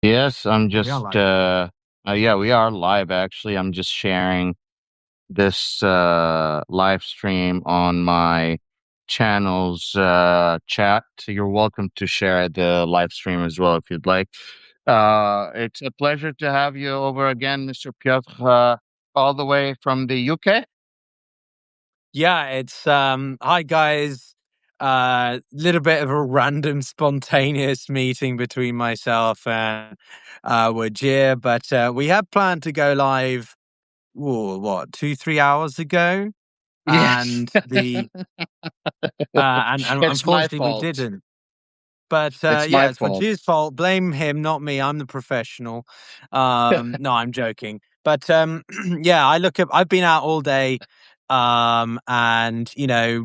Yes, I'm Oh, we are just live. yeah, we are live actually. I'm just sharing this live stream on my channel's chat. You're welcome to share the live stream as well if you'd like. It's a pleasure to have you over again, Mr. Pyotr, all the way from the UK. Yeah, it's hi guys. Little bit of a random spontaneous meeting between myself and Wajeeh, but we had planned to go live what, 2-3 hours ago, Yes. and the and It's my unfortunately we fault. didn't. But It's yeah, my it's fault. Wajeeh's fault. Blame him, not me. I'm the professional. No, I'm joking. But yeah, I've been out all day, and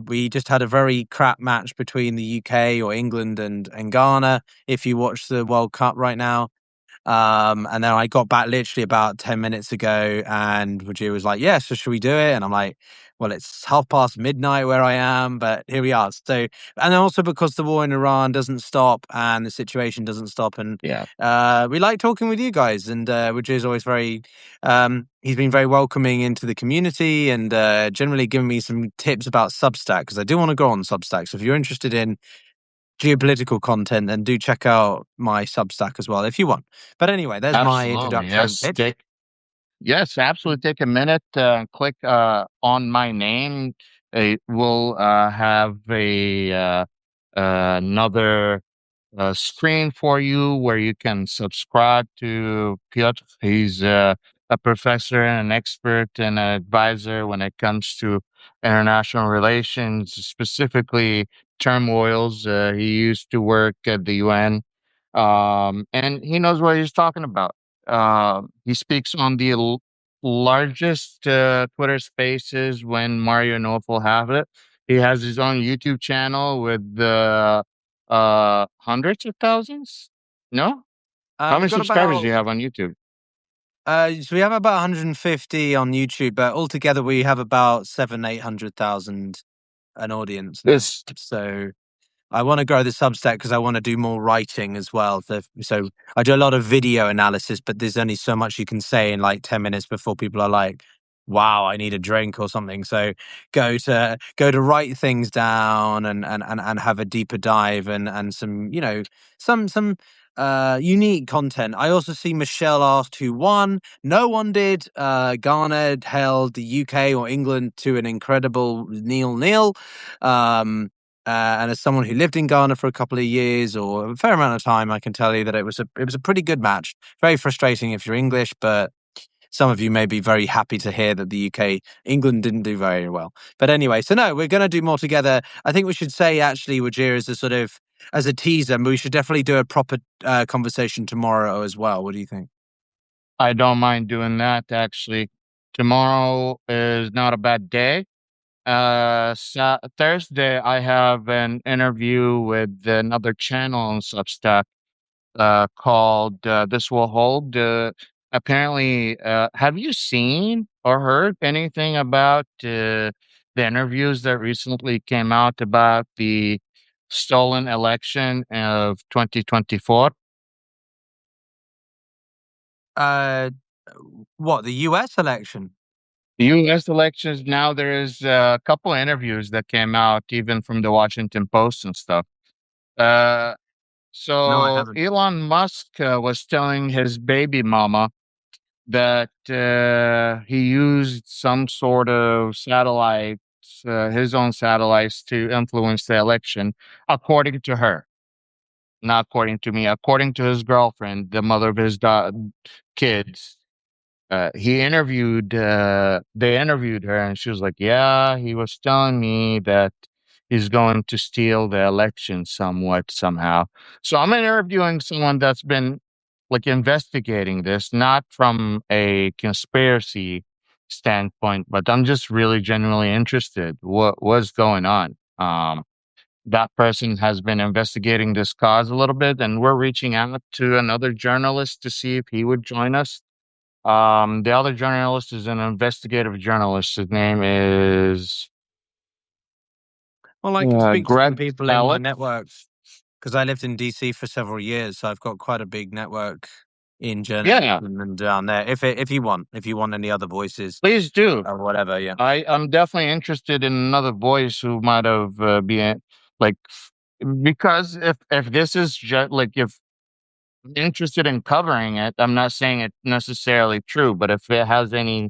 we just had a very crap match between the UK or England and Ghana. If you watch the World Cup right now, and then I got back literally about 10 minutes ago, and Rajiv was like, yeah, so should we do it? And I'm like, well, it's midnight where I am, but here we are. So, and also because the war in Iran doesn't stop and the situation doesn't stop. And Yeah, we like talking with you guys. And Rajiv is always he's been very welcoming into the community and generally giving me some tips about Substack, because I do want to go on Substack. So if you're interested in geopolitical content, then do check out my Substack as well if you want. But anyway, there's my absolutely. introductory pitch. Yes, absolutely. Take a minute, click on my name. It will have another screen for you where you can subscribe to Piotr. He's a professor and an expert and an advisor when it comes to international relations, specifically turmoils. He used to work at the UN, and he knows what he's talking about. He speaks on the largest Twitter Spaces when Mario Knopfel have it. He has his own YouTube channel with hundreds of thousands. No, how many We've got subscribers do about you have on YouTube? so we have about 150 on YouTube, but altogether we have about 800,000 an audience now. This So I want to grow the Substack because I want to do more writing as well. So I do a lot of video analysis, but there's only so much you can say in like 10 minutes before people are like, wow, I need a drink or something. So go to write things down and have a deeper dive and some, some unique content. I also see Michelle asked who won. No one did. Ghana held the UK or England to an incredible nil-nil. And as someone who lived in Ghana for a couple of years or a fair amount of time, I can tell you that it was a pretty good match. Very frustrating if you're English, but some of you may be very happy to hear that the UK England didn't do very well. But anyway, so no, we're going to do more together. I think we should say actually, Wajir, as a teaser, and we should definitely do a proper conversation tomorrow as well. What do you think? I don't mind doing that. Actually, tomorrow is not a bad day. Thursday, I have an interview with another channel on Substack called This Will Hold. Apparently, have you seen or heard anything about the interviews that recently came out about the stolen election of 2024? Uh, what, the US election? US elections, now there is a couple interviews that came out, even from the Washington Post and stuff. Uh, No, I so haven't. Elon Musk was telling his baby mama that he used some sort of satellites, his own satellites, to influence the election, according to her, not according to me, according to his girlfriend, the mother of his kids. They interviewed her, and she was like, yeah, he was telling me that he's going to steal the election somewhat, somehow. So I'm interviewing someone that's been like investigating this, not from a conspiracy standpoint, but I'm just really genuinely interested. What's going on? That person has been investigating this cause a little bit, and we're reaching out to another journalist to see if he would join us. The other journalist is an investigative journalist. His name is Well, I can speak to some Greg people in my Elliott. network because I lived in DC for several years, so I've got quite a big network. in Yeah, journalism and down there. If you want any other voices please do. or whatever, yeah. I'm definitely interested in another voice who might have been like because if this is just like if I'm interested in covering it, I'm not saying it's necessarily true, but if it has any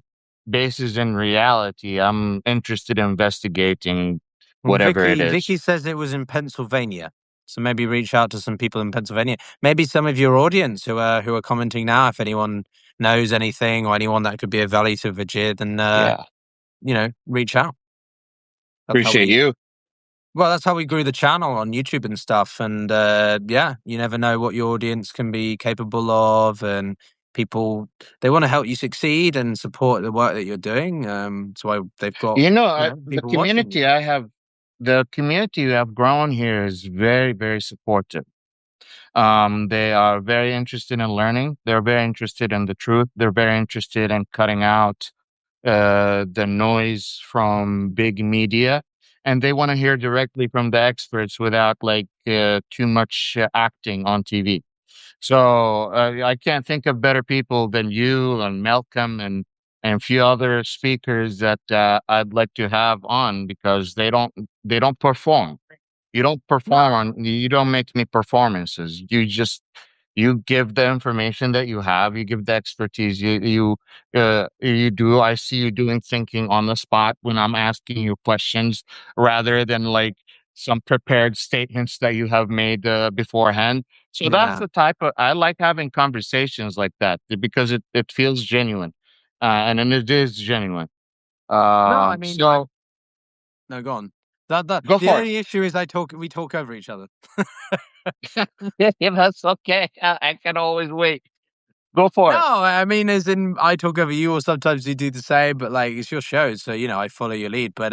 basis in reality, I'm interested in investigating Well, whatever it is. Vicky says it was in Pennsylvania. So maybe reach out to some people in Pennsylvania. Maybe some of your audience who are commenting now, if anyone knows anything or anyone that could be of value to Vajir, then Yeah, reach out. That's how appreciate we you. that's how we grew the channel on YouTube and stuff. And yeah, you never know what your audience can be capable of, and people they want to help you succeed and support the work that you're doing. So they've got You know, the people watching you. the community you have grown here is very, very supportive. They are very interested in learning. They're very interested in the truth. They're very interested in cutting out the noise from big media, and they want to hear directly from the experts without like too much acting on TV. So I can't think of better people than you and Malcolm and a few other speakers that I'd like to have on because they don't perform. You don't perform No. on. You don't make any performances. You give the information that you have. You give the expertise. You do. I see you doing thinking on the spot when I'm asking you questions, rather than like some prepared statements that you have made beforehand. So that's Yeah. the type of I like having conversations like that because it feels genuine, and it is genuine. No, I mean, So no, go on. That go the for it. only issue is we talk over each other. Yeah, that's okay. I can always wait. Go No, for it. I mean, as in I talk over you, or sometimes you do the same. But like, it's your show, so I follow your lead. But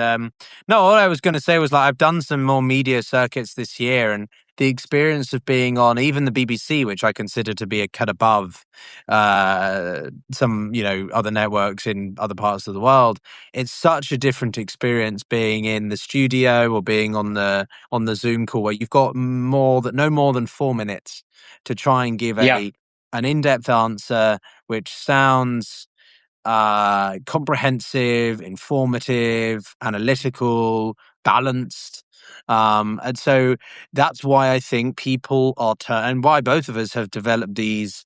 no, all I was going to say was like I've done some more media circuits this year, and the experience of being on even the BBC, which I consider to be a cut above some other networks in other parts of the world. It's such a different experience being in the studio or being on the Zoom call where you've got no more than 4 minutes to try and give Yeah. an in-depth answer which sounds comprehensive, informative, analytical, balanced. And so that's why I think people are and why both of us have developed these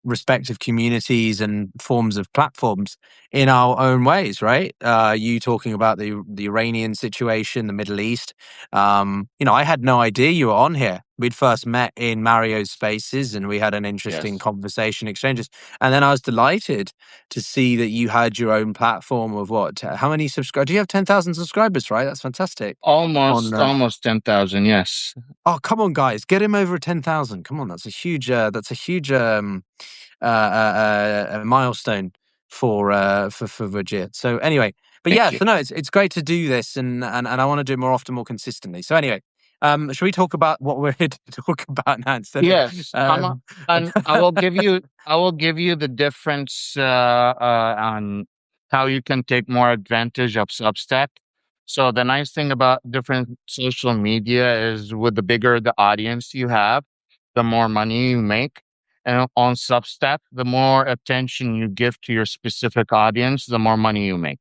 respective communities and forms of platforms in our own ways, right? You talking about the Iranian situation, the Middle East. I had no idea you were on here. We'd first met in Mario's spaces and we had an interesting Yes. conversation exchanges. And then I was delighted to see that you had your own platform of how many subscribers? Do you have 10,000 subscribers, right? That's fantastic. On Almost 10,000. Yes. Oh, come on, guys, get him over 10,000. Come on, that's a huge milestone for Vajir. So anyway, but Thank yeah, you. so no, it's great to do this, and I want to do it more often, more consistently. So anyway, should we talk about what we're here to talk about now instead of Yes. um, And I will give you the difference on how you can take more advantage of Substack. So the nice thing about different social media is with the bigger the audience you have, the more money you make. And on Substack, the more attention you give to your specific audience, the more money you make.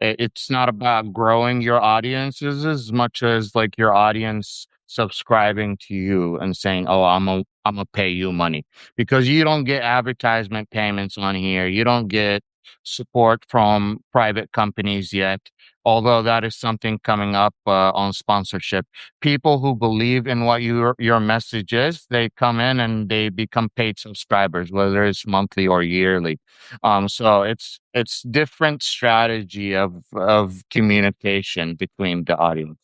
It's not about growing your audiences as much as like your audience subscribing to you and saying, "Oh, I'm gonna pay you money," because you don't get advertisement payments on here. You don't get support from private companies yet. Although that is something coming up on sponsorship. People who believe in what your message is, they come in and they become paid subscribers, whether it's monthly or yearly. So it's different strategy of communication between the audience.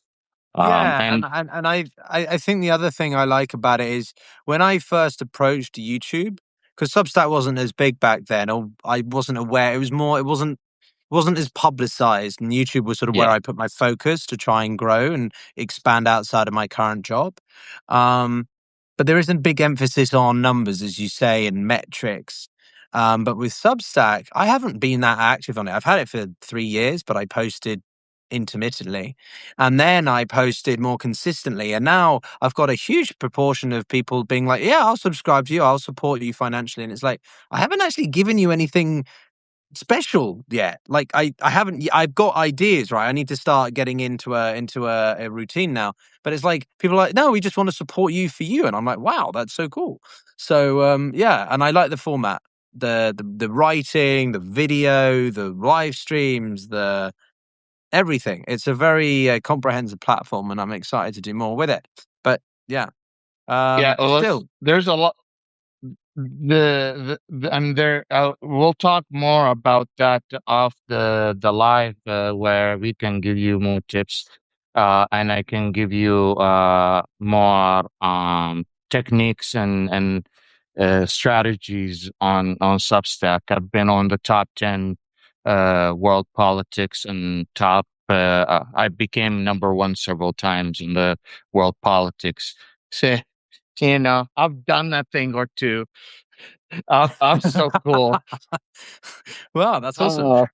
Yeah, And and I think the other thing I like about it is when I first approached YouTube, because Substack wasn't as big back then, or I wasn't aware. It wasn't as publicized, and YouTube was sort of where yeah, I put my focus to try and grow and expand outside of my current job. Um, but there isn't big emphasis on numbers, as you say, and metrics. But with Substack, I haven't been that active on it. I've had it for 3 years, but I posted intermittently. And then I posted more consistently. And now I've got a huge proportion of people being like, yeah, I'll subscribe to you. I'll support you financially. And it's like, I haven't actually given you anything special yet. Like I haven't. I've got ideas, right? I need to start getting into a routine now. But it's like people are like, no, we just want to support you for you, and I'm like, wow, that's so cool. So yeah, and I like the format, the writing, the video, the live streams, the everything. It's a very comprehensive platform, and I'm excited to do more with it. But yeah, Yeah, well, still, there's a lot. And there we'll talk more about that off the live, where we can give you more tips, and I can give you more techniques and strategies on Substack. I've been on the top 10 world politics and top I became number one several times in the world politics. So, I've done a thing or two. I'm so cool. wow, that's awesome. Oh,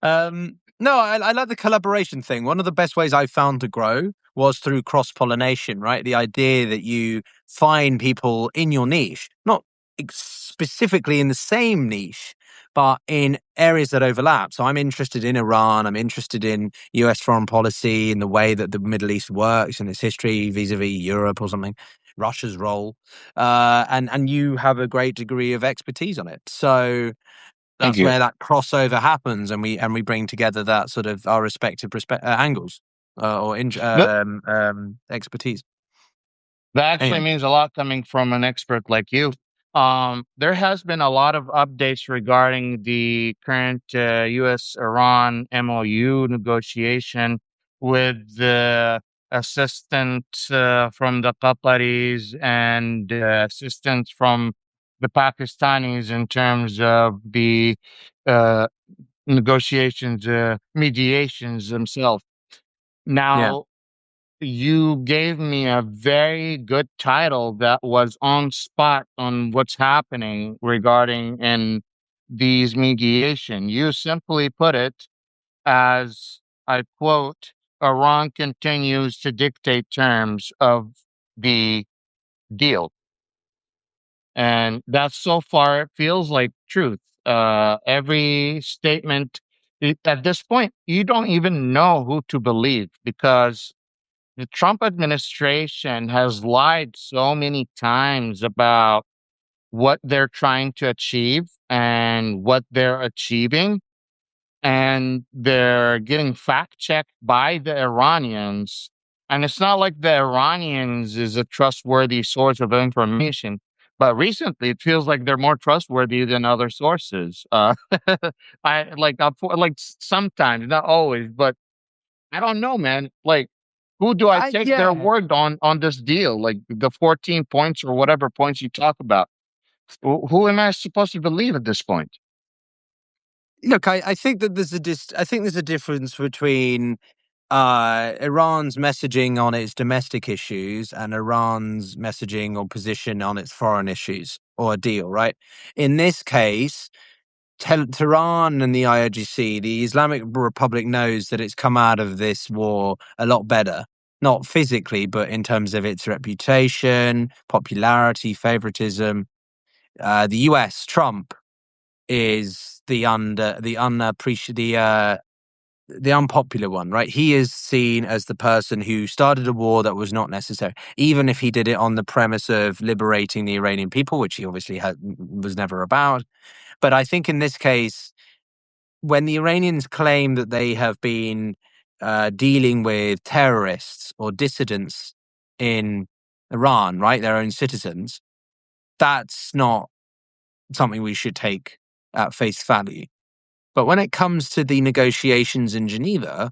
No, I like the collaboration thing. One of the best ways I found to grow was through cross pollination, right? The idea that you find people in your niche, not specifically in the same niche, but in areas that overlap. So I'm interested in Iran. I'm interested in US foreign policy, in the way that the Middle East works and its history vis-a-vis Europe or something, Russia's role. And you have a great degree of expertise on it. So thank that's you. where that crossover happens, and we bring together that sort of our respective angles That, expertise. that actually Anyway, means a lot coming from an expert like you. There has been a lot of updates regarding the current U.S. Iran MOU negotiation with the assistance from the Qataris and assistance from the Pakistanis in terms of the uh, negotiations, mediations themselves. yeah, Now, you gave me a very good title that was on spot on what's happening regarding in these mediation. You simply put it as, I quote, Iran continues to dictate terms of the deal. And that so far it feels like truth. Every statement at this point, you don't even know who to believe because the Trump administration has lied so many times about what they're trying to achieve and what they're achieving. And they're getting fact checked by the Iranians. And it's not like the Iranians is a trustworthy source of information. But recently, it feels like they're more trustworthy than other sources. Sometimes, not always, but I don't know, man. Like, who do I take their yeah. word on this deal? Like the 14 points or whatever points you talk about. Who am I supposed to believe at this point? Look, I think that I think there's a difference between Iran's messaging on its domestic issues and Iran's messaging or position on its foreign issues or a deal, right? In this case, Tehran and the IRGC, the Islamic Republic knows that it's come out of this war a lot better, not physically, but in terms of its reputation, popularity, favoritism. The US, Trump, is the unpopular one, right? He is seen as the person who started a war that was not necessary, even if he did it on the premise of liberating the Iranian people, which he obviously was never about. But I think in this case, when the Iranians claim that they have been dealing with terrorists or dissidents in Iran, right, their own citizens, that's not something we should take at face value. But when it comes to the negotiations in Geneva,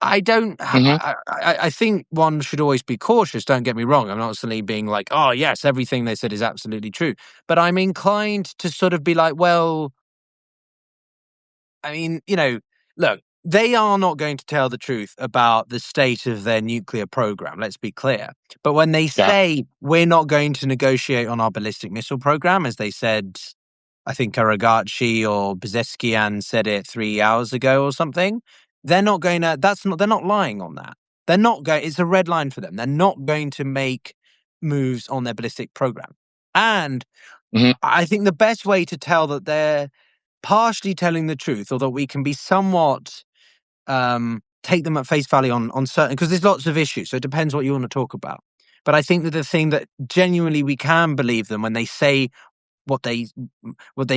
I don't. Hmm. I think one should always be cautious. Don't get me wrong. I'm not suddenly being like, "Oh yes, everything they said is absolutely true." But I'm inclined to sort of be like, "Well, I mean, look, they are not going to tell the truth about the state of their nuclear program. Let's be clear. But when they Yeah. say we're not going to negotiate on our ballistic missile program, as they said, I think Aragachi or Bezeskian said it 3 hours ago or something. they're not going to. They're not lying on that. They're not going. It's a red line for them. They're not going to make moves on their ballistic program. And Mhm. I think the best way to tell that they're partially telling the truth, or that we can be somewhat take them at face value on certain, because there's lots of issues, so it depends what you want to talk about. But I think that the thing that genuinely we can believe them when they say what they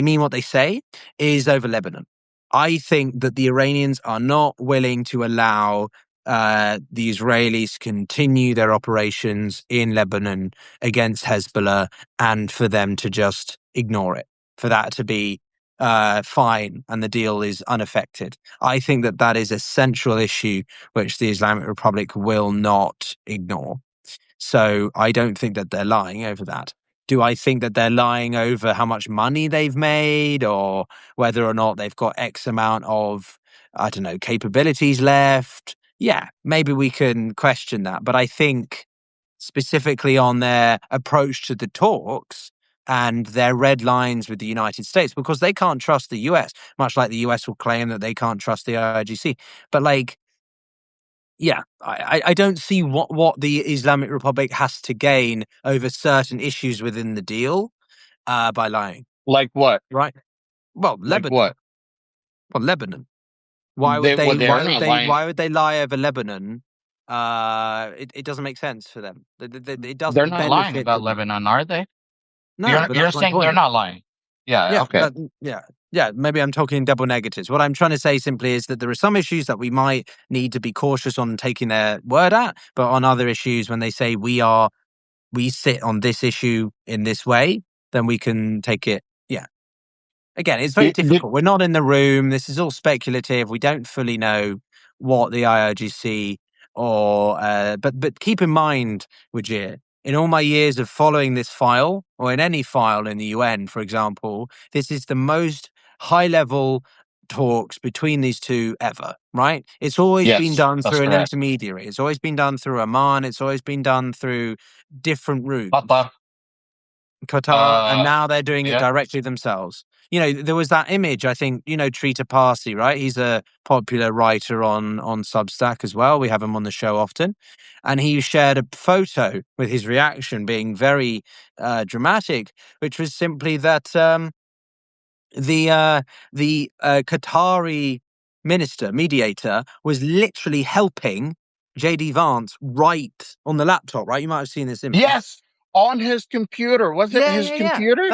mean, what they say, is over Lebanon. I think that the Iranians are not willing to allow the Israelis continue their operations in Lebanon against Hezbollah, and for them to just ignore it, for that to be fine, and the deal is unaffected. I think that that is a central issue which the Islamic Republic will not ignore. So I don't think that they're lying over that. Do I think that they're lying over how much money they've made, or whether or not they've got X amount of, I don't know, capabilities left? Yeah, maybe we can question that. But I think specifically on their approach to the talks and their red lines with the United States, because they can't trust the US, much like the US will claim that they can't trust the IRGC. But like, yeah, I don't see what the Islamic Republic has to gain over certain issues within the deal by lying, Like what? right? Well, Like Lebanon. what? Well, Lebanon. Why would They they? well, they're Why would not they? lying. Why would they lie over Lebanon? It doesn't make sense for them. It They're doesn't not lying benefit about them. Lebanon, are they? No, You're but you're that's my saying they're point. not lying. Yeah. Yeah, Okay. yeah. Maybe I'm talking double negatives. What I'm trying to say simply is that there are some issues that we might need to be cautious on taking their word at, but on other issues, when they say we sit on this issue in this way, then we can take it. Yeah. Again, it's very Did, difficult. We're not in the room. This is all speculative. We don't fully know what the IRGC but keep in mind, Wajeeh, in all my years of following this file, or in any file in the UN, for example, this is the most high level talks between these two ever, right? It's always been yes, done that's through an correct. intermediary. It's always been done through Oman. It's always been done through different routes. Qatar. Qatar, and Uh, now they're doing it yeah. directly themselves. You know, there was that image, I think, Trita Parsi, right? He's a popular writer on Substack as well. We have him on the show often. And he shared a photo with his reaction being very dramatic, which was simply that the Qatari mediator, was literally helping JD Vance write on the laptop, right? You might have seen this image. Yes, on his computer. Was it Yeah, his yeah, yeah. computer?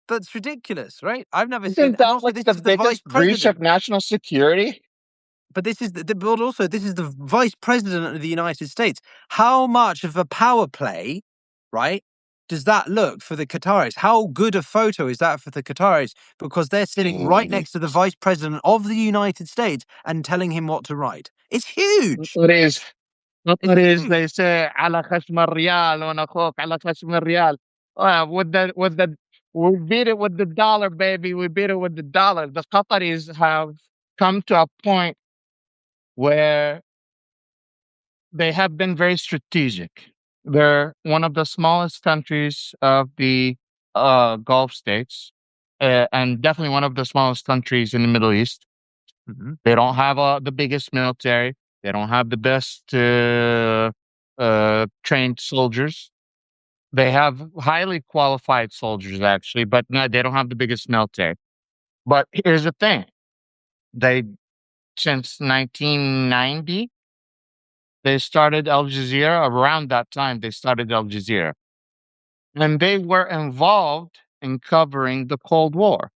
That's ridiculous, right? I've never seen, Isn't and that also like this the is the vice biggest breach of president. national security? But this is but also this is the vice president of the United States. How much of a power play, right? Does that look for the Qataris? How good a photo is that for the Qataris? Because they're sitting right Mm, next to the vice president of the United States and telling him what to write. It's huge. It is. It's It is. huge. They say على خشم الريال ونخوك على خشم الريال. With the we beat it with the dollar, baby. We beat it with the dollar. The Qataris have come to a point where they have been very strategic. They're one of the smallest countries of the Gulf states, and definitely one of the smallest countries in the Middle East. Mhm. They don't have the biggest military. They don't have the best trained soldiers. They have highly qualified soldiers, actually, but no, they don't have the biggest military. But here's the thing: they since 1990 they started Al Jazeera. Around that time, they started Al Jazeera, and they were involved in covering the Cold War.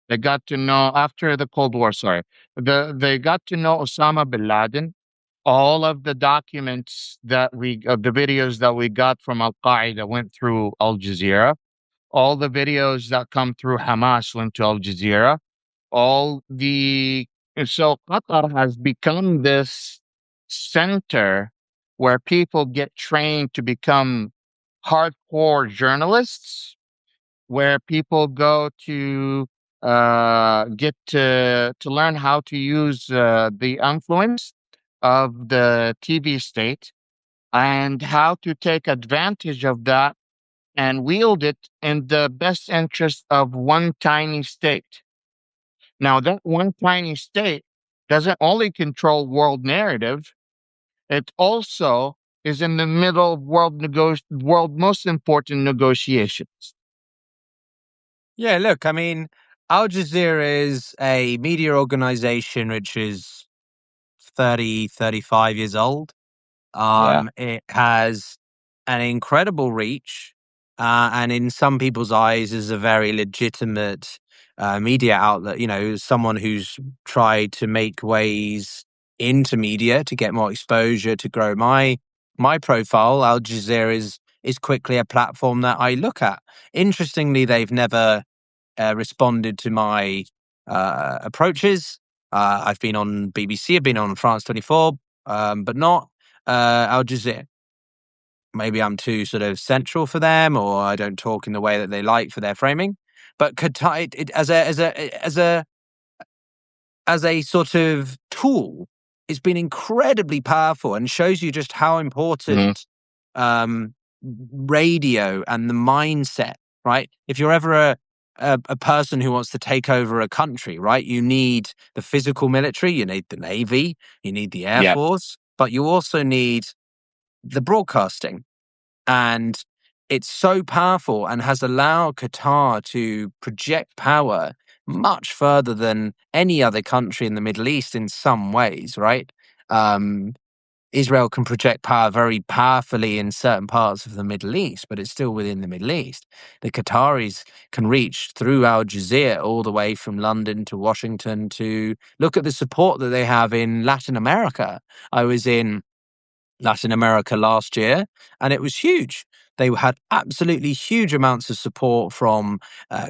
They got to know after the Cold War. Sorry, they got to know Osama bin Laden. All of the documents the videos that we got from Al Qaeda went through Al Jazeera. All the videos that come through Hamas went to Al Jazeera. All the So Qatar has become this center where people get trained to become hardcore journalists, where people go to get to learn how to use the influence of the TV state and how to take advantage of that and wield it in the best interest of one tiny state. Now, that one tiny state doesn't only control world narrative, it also is in the middle of world most important negotiations. Yeah, look, I mean, Al Jazeera is a media organization which is 30, 35 years old. Yeah. It has an incredible reach, and in some people's eyes, is a very legitimate media outlet. You know, someone who's tried to make ways into media to get more exposure, to grow my profile. Al Jazeera is quickly a platform that I look at. Interestingly, they've never responded to my approaches. I've been on BBC, I've been on France 24, but not Al Jazeera. Maybe I'm too sort of central for them, or I don't talk in the way that they like for their framing. But Qatar, as a sort of tool, it's been incredibly powerful and shows you just how Mhm. important um, radio and the mindset, right? If you're ever a person who wants to take over a country, right, you need the physical military, you need the Navy, you need the Air Yeah. Force, but you also need the broadcasting. And it's so powerful and has allowed Qatar to project power much further than any other country in the Middle East in some ways, right? Um, Israel can project power very powerfully in certain parts of the Middle East, but it's still within the Middle East. The Qataris can reach through Al Jazeera all the way from London to Washington to look at the support that they have in Latin America. I was in Latin America last year, and it was huge. They had absolutely huge amounts of support from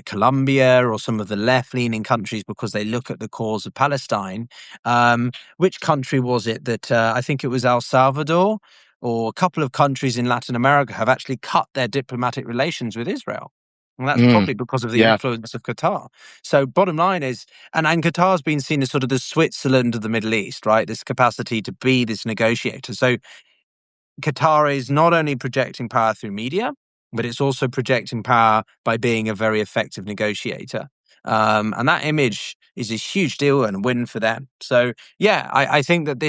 Colombia or some of the left leaning countries because they look at the cause of Palestine. Which country was it that I think it was El Salvador or a couple of countries in Latin America have actually cut their diplomatic relations with Israel? And that's Mm. probably because of the Yeah. influence of Qatar. So, bottom line is, and Qatar's been seen as sort of the Switzerland of the Middle East, right? This capacity to be this negotiator. So, Qatar is not only projecting power through media, but it's also projecting power by being a very effective negotiator. And that image is a huge deal and a win for them. So, yeah, I think that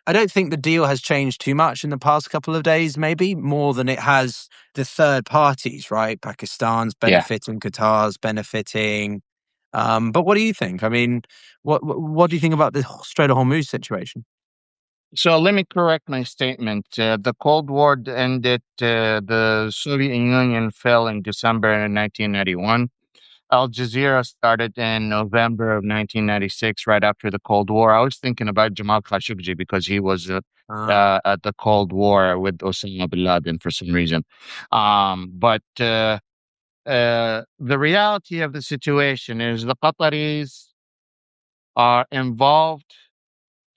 I don't think the deal has changed too much in the past couple of days, maybe more than it has the third parties, right? Pakistan's Yeah. benefiting, Qatar's benefiting. But what do you think? I mean, what do you think about the Strait of Hormuz situation? So let me correct my statement. The Cold War ended. The Soviet Union fell in December 1991. Al Jazeera started in November of 1996, right after the Cold War. I was thinking about Jamal Khashoggi because he was Ah, at the Cold War with Osama bin Laden for some reason. But the reality of the situation is the Qataris are involved.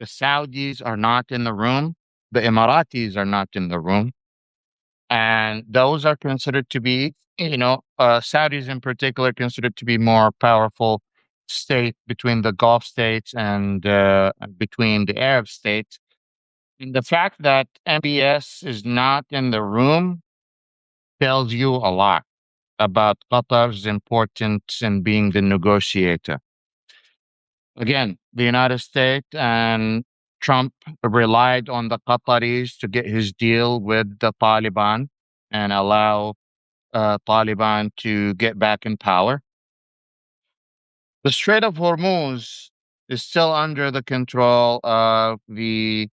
The Saudis are not in the room. The Emiratis are not in the room. And those are considered to be, Saudis in particular, considered to be more powerful state between the Gulf states and between the Arab states. And the fact that MBS is not in the room tells you a lot about Qatar's importance in being the negotiator. Again, the United States and Trump relied on the Qataris to get his deal with the Taliban and allow Taliban to get back in power. The Strait of Hormuz is still under the control of the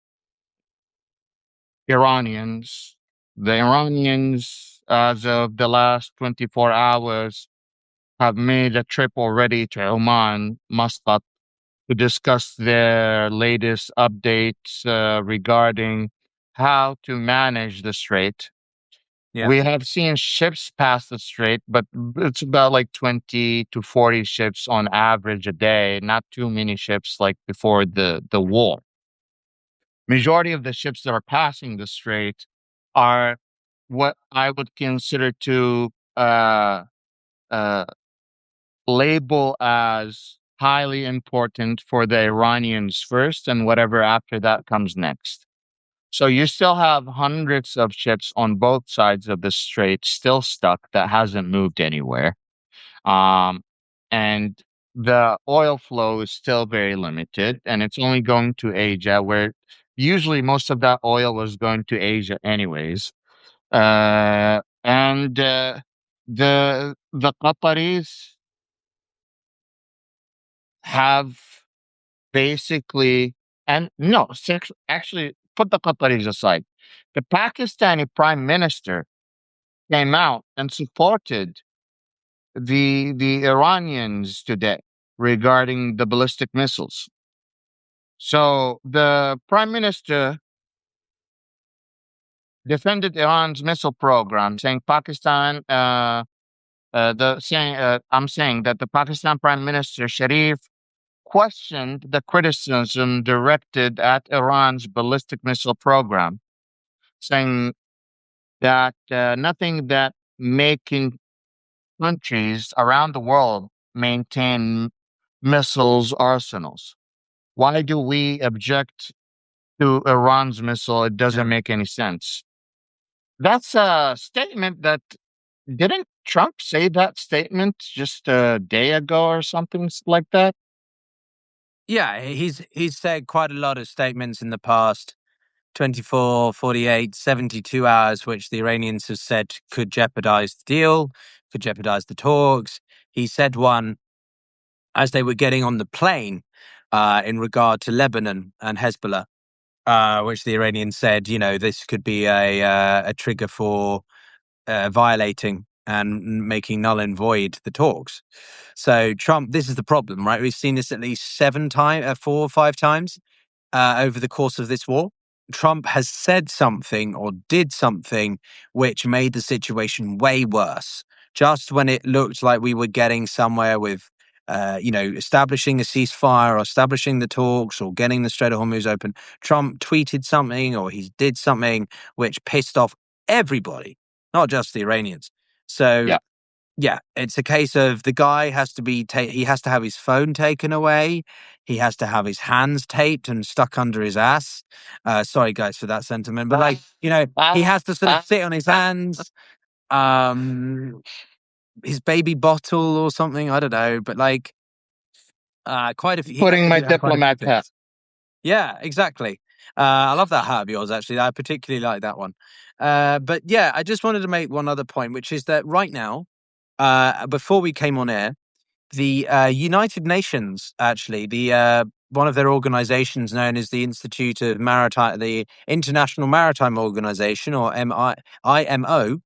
Iranians. The Iranians, as of the last 24 hours, have made a trip already to Oman, Muscat, to discuss their latest updates regarding how to manage the strait. yeah. We have seen ships pass the strait, but it's about like 20 to 40 ships on average a day, not too many ships like before the war. Majority of the ships that are passing the strait are what I would consider to uh, label as highly important for the Iranians first, and whatever after that comes next. So you still have hundreds of ships on both sides of the strait still stuck that hasn't moved anywhere. Um, and the oil flow is still very limited, and it's only going to Asia, where usually most of that oil was going to Asia anyways. And the Qataris have basically, and no, actually, put the Qataris aside. The Pakistani prime minister came out and supported the Iranians today regarding the ballistic missiles. So the prime minister defended Iran's missile program, saying I'm saying that the Pakistan Prime Minister Sharif questioned the criticism directed at Iran's ballistic missile program, saying that nothing that making countries around the world maintain missiles arsenals. Why do we object to Iran's missile? It Yeah. doesn't make any sense. That's a statement that didn't Trump say that statement just a day ago or something like that? Yeah, he's said quite a lot of statements in the past 24, 48, 72 hours, which the Iranians have said could jeopardize the deal, could jeopardize the talks. He said one as they were getting on the plane in regard to Lebanon and Hezbollah, which the Iranians said, this could be a trigger for violating and making null and void the talks. So Trump, this is the problem, right? We've seen this at least 4 or 5 times over the course of this war. Trump has said something or did something which made the situation way worse. Just when it looked like we were getting somewhere with, establishing a ceasefire or establishing the talks or getting the Strait of Hormuz open, Trump tweeted something or he did something which pissed off everybody, not just the Iranians. So Yeah. yeah, it's a case of the guy has to he has to have his phone taken away. He has to have his hands taped and stuck under his ass. Sorry, guys, for that sentiment, but he has to sort of sit on his hands, um, his baby bottle or something. I don't know, but quite a few. He has Putting to my do quite a few diplomat hat. things. Yeah, exactly. I love that hat of yours, actually. I particularly like that one. But yeah, I just wanted to make one other point, which is that right now, before we came on air, the United Nations, actually, the one of their organizations known as the Institute of Maritime, the International Maritime Organization, or IMO,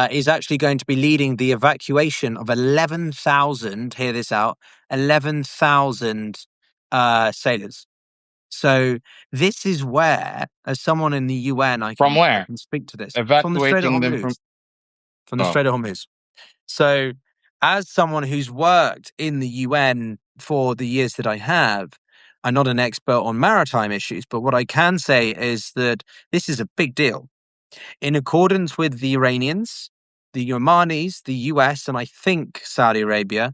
is actually going to be leading the evacuation of 11,000, hear this out, 11,000 sailors. So this is where, as someone in the UN, I From I where? can speak to this from the Strait of Evacuating them from. Hormuz. From the Oh, Strait of Hormuz. So, as someone who's worked in the UN for the years that I have, I'm not an expert on maritime issues, but what I can say is that this is a big deal. In accordance with the Iranians, the Omanis, the US, and I think Saudi Arabia,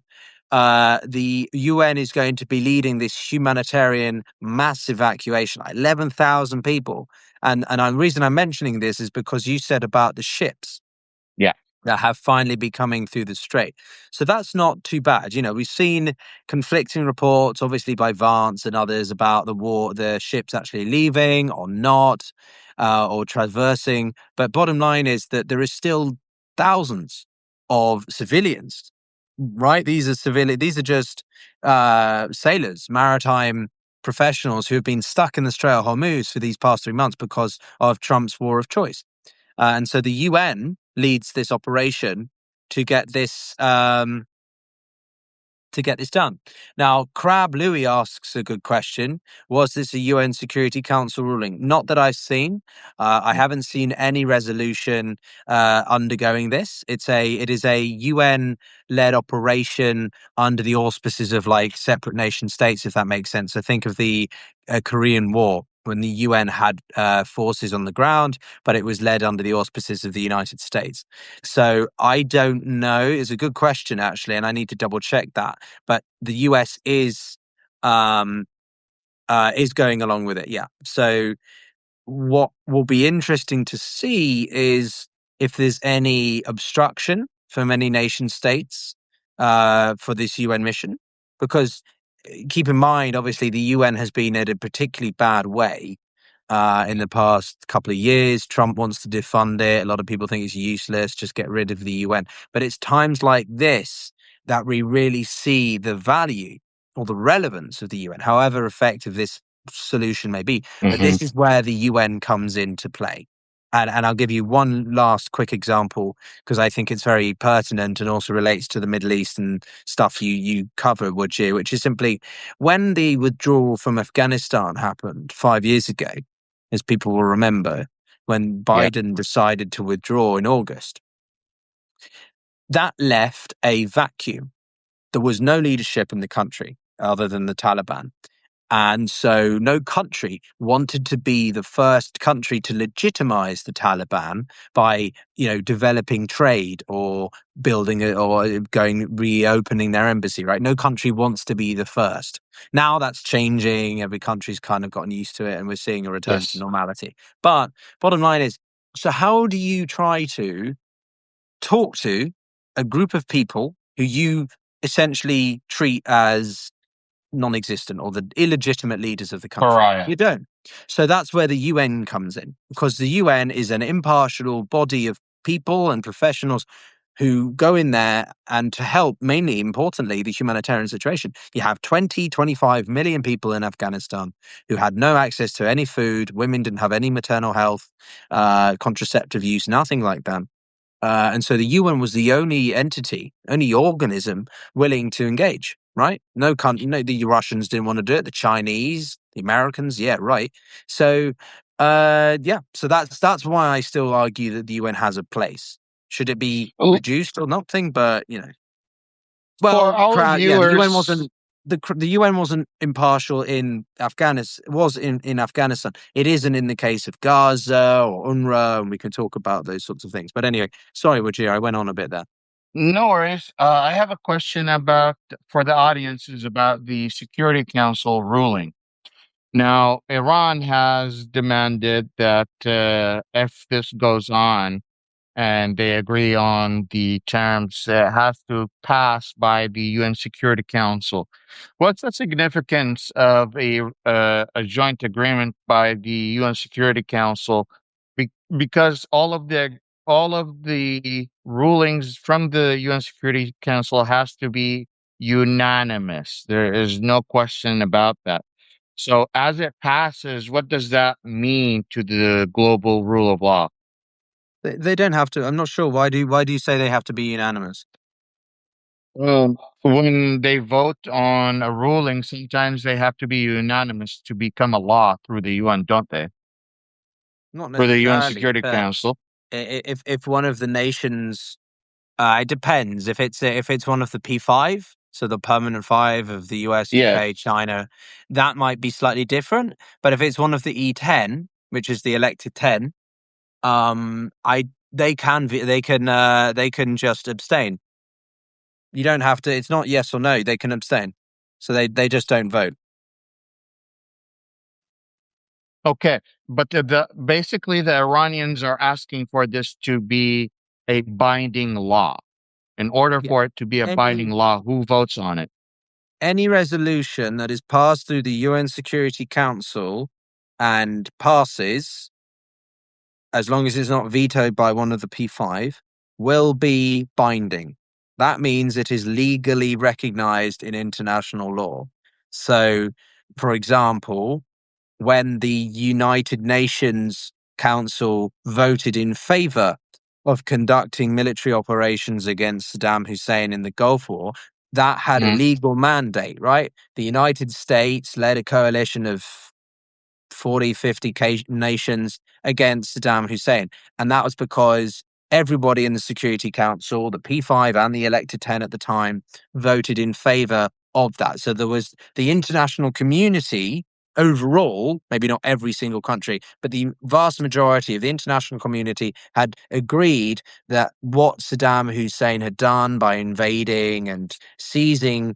the UN is going to be leading this humanitarian mass evacuation, 11,000 people. And the reason I'm mentioning this is because you said about the ships yeah. that have finally be coming through the strait. So that's not too bad. We've seen conflicting reports, obviously by Vance and others, about the ships actually leaving or not, or traversing. But bottom line is that there is still thousands of civilians, right? These are just sailors, maritime professionals who have been stuck in the Strait of Hormuz for these past 3 months because of Trump's war of choice. And so the UN leads this operation to get this done. Now, Crab Louis asks a good question. Was this a UN Security Council ruling? Not that I've seen. I haven't seen any resolution undergoing this. It is a UN-led operation under the auspices of separate nation states, if that makes sense. So think of the Korean War, when the UN had forces on the ground, but it was led under the auspices of the United States. So I don't know. It's a good question, actually, and I need to double check that. But the US is going along with it. Yeah. So what will be interesting to see is if there's any obstruction from any nation states for this UN mission, because keep in mind, obviously, the UN has been in a particularly bad way in the past couple of years. Trump wants to defund it. A lot of people think it's useless. Just get rid of the UN. But it's times like this that we really see the value or the relevance of the UN, however effective this solution may be. But Hmm. this is where the UN comes into play. And I'll give you one last quick example because I think it's very pertinent and also relates to the Middle East and stuff you cover, Wajeeh, which is simply when the withdrawal from Afghanistan happened 5 years ago, as people will remember, when Yeah. Biden decided to withdraw in August, that left a vacuum. There was no leadership in the country other than the Taliban. And so no country wanted to be the first country to legitimize the Taliban by, developing trade or building it or reopening their embassy, right? No country wants to be the first. Now that's changing. Every country's kind of gotten used to it and we're seeing a return to Yes. normality. But bottom line is, so how do you try to talk to a group of people who you essentially treat as non-existent or the illegitimate leaders of the country? Pariah. You don't. So that's where the UN comes in, because the UN is an impartial body of people and professionals who go in there and to help, mainly importantly, the humanitarian situation. You have 20, 25 million people in Afghanistan who had no access to any food. Women didn't have any maternal health, contraceptive use, nothing like that. And so the UN was the only entity, only organism willing to engage, right? No country, no, the Russians didn't want to do it. The Chinese, the Americans, yeah, right. So, so that's why I still argue that the UN has a place. Should it be L- reduced or nothing? But For well, our yeah, the UN viewers, wasn't the UN wasn't impartial in Afghanistan. It was in Afghanistan. It isn't in the case of Gaza or UNRWA, and we can talk about those sorts of things. But anyway, sorry, Wajir, I went on a bit there. no worries. I have a question about for the audience is about the Security Council ruling. Now, Iran has demanded that if this goes on, and they agree on the terms that has to pass by the UN Security Council. What's the significance of a joint agreement by the UN Security Council? Because all of the rulings from the UN Security Council has to be unanimous. There is no question about that. So as it passes, what does that mean to the global rule of law? They don't have to. I'm not sure. Why do you say they have to be unanimous? When they vote on a ruling, sometimes they have to be unanimous to become a law through the UN, don't they? Not For the UN necessarily, Security but Council. if one of the nations, it depends. If it's one of the P5, so the permanent five of the US, Yes. UK, China, that might be slightly different. But if it's one of the E10, which is the elected 10, I they can just abstain. You don't have to. It's not yes or no. They can abstain, so they just don't vote. Okay. But basically the Iranians are asking for this to be a binding law. In order Yeah. for it to be a binding Any law, who votes on it? any resolution that is passed through the UN Security Council and passes, as long as it's not vetoed by one of the P5, will be binding. That means it is legally recognized in international law. So, for example, when the United Nations Council voted in favor of conducting military operations against Saddam Hussein in the Gulf War, that had a Mhm. legal mandate, right? The United States led a coalition of 40, 50 nations against Saddam Hussein. And that was because everybody in the Security Council, the P5 and the elected 10 at the time, voted in favor of that. So there was the international community overall, maybe not every single country, but the vast majority of the international community had agreed that what Saddam Hussein had done by invading and seizing,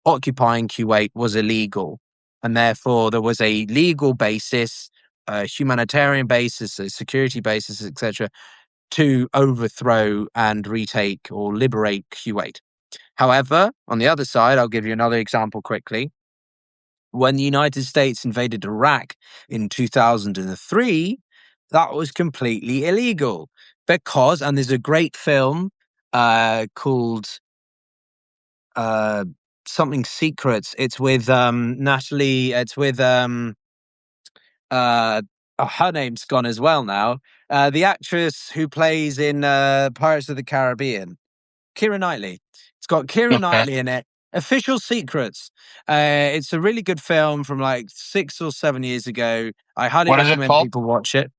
occupying Kuwait was illegal. And therefore, there was a legal basis, a humanitarian basis, a security basis, etc., to overthrow and retake or liberate Kuwait. However, on the other side, I'll give you another example quickly. When the United States invaded Iraq in 2003, that was completely illegal because, and there's a great film called uh, something Secrets. It's with Natalie. It's with her name's gone as well now. The actress who plays in Pirates of the Caribbean, Keira Knightley. It's got Keira Okay. Knightley in it. Official Secrets. It's a really good film from like 6 or 7 years ago. I highly What is it recommend called? people watch it.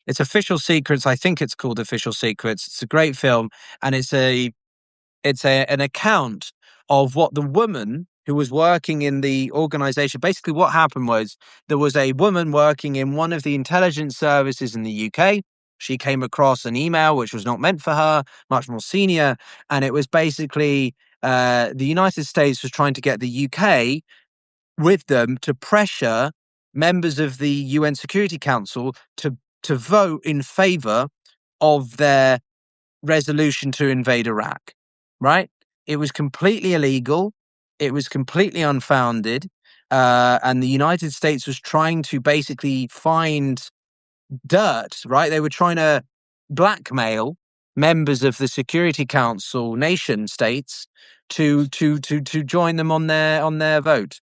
It's Official Secrets. I think it's called Official Secrets. It's a great film, and it's an account of what the woman who was working in the organization. Basically, what happened was there was a woman working in one of the intelligence services in the UK. She came across an email which was not meant for her, much more senior, and it was basically the United States was trying to get the UK with them to pressure members of the UN Security Council to vote in favor of their resolution to invade Iraq, right? It was completely illegal. It was completely unfounded. And the United States was trying to basically find dirt, right? They were trying to blackmail members of the Security Council nation states to join them on their vote.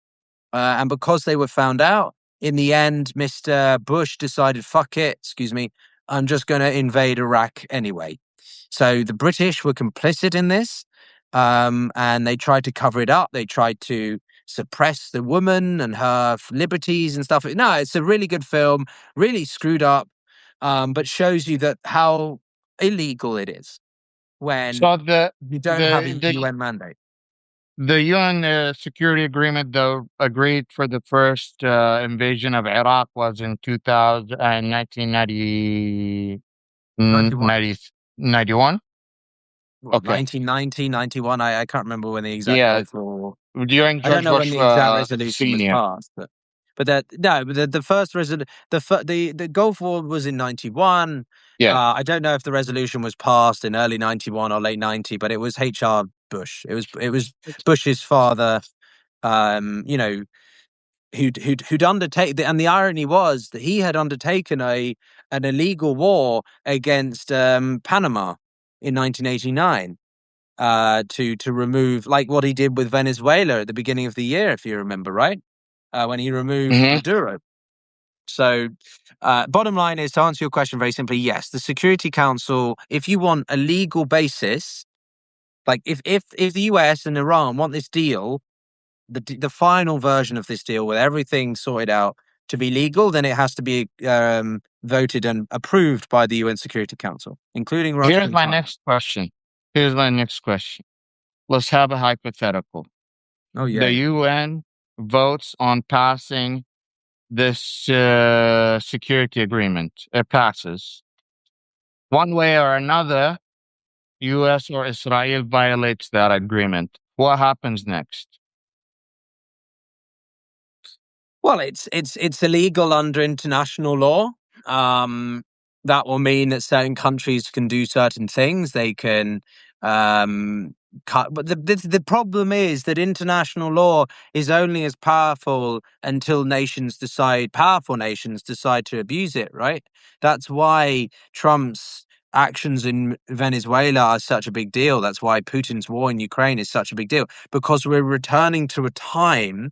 And because they were found out, in the end, Mr. Bush decided, fuck it, excuse me, I'm just going to invade Iraq anyway. So the British were complicit in this, and they tried to cover it up. They tried to suppress the woman and her liberties and stuff. No, it's a really good film, really screwed up, but shows you that how illegal it is when So the you don't have a the the UN mandate. the UN security agreement, though, agreed for the first invasion of Iraq was in 2000 1990, 91. 91. Well, Okay. 1990, 91. I can't remember when the exact Yeah, Gulf War. during I don't George know when Bush the exact resolution was Senior. passed, but that no, but the first the Gulf War was in 91. Yeah. I don't know if the resolution was passed in early 91 or late 90, but it was H.R. Bush. It was Bush's father. You know, who'd undertake, and the irony was that he had undertaken an illegal war against Panama in 1989 to remove, like what he did with Venezuela at the beginning of the year, if you remember, right? When he removed Hmm. Maduro. So, bottom line is, to answer your question very simply, yes, the Security Council, if you want a legal basis, like if the US and Iran want this deal, the final version of this deal with everything sorted out to be legal, then it has to be voted and approved by the UN Security Council, including Russia Here's and my China. next question. Here's my next question. Let's have a hypothetical. Oh The yeah. UN votes on passing this security agreement. It passes. One way or another, US or Israel violates that agreement. What happens next? Well, it's illegal under international law. Um, that will mean that certain countries can do certain things. They can cut, but the problem is that international law is only as powerful until powerful nations decide to abuse it. Right? That's why Trump's actions in Venezuela are such a big deal. That's why Putin's war in Ukraine is such a big deal, because we're returning to a time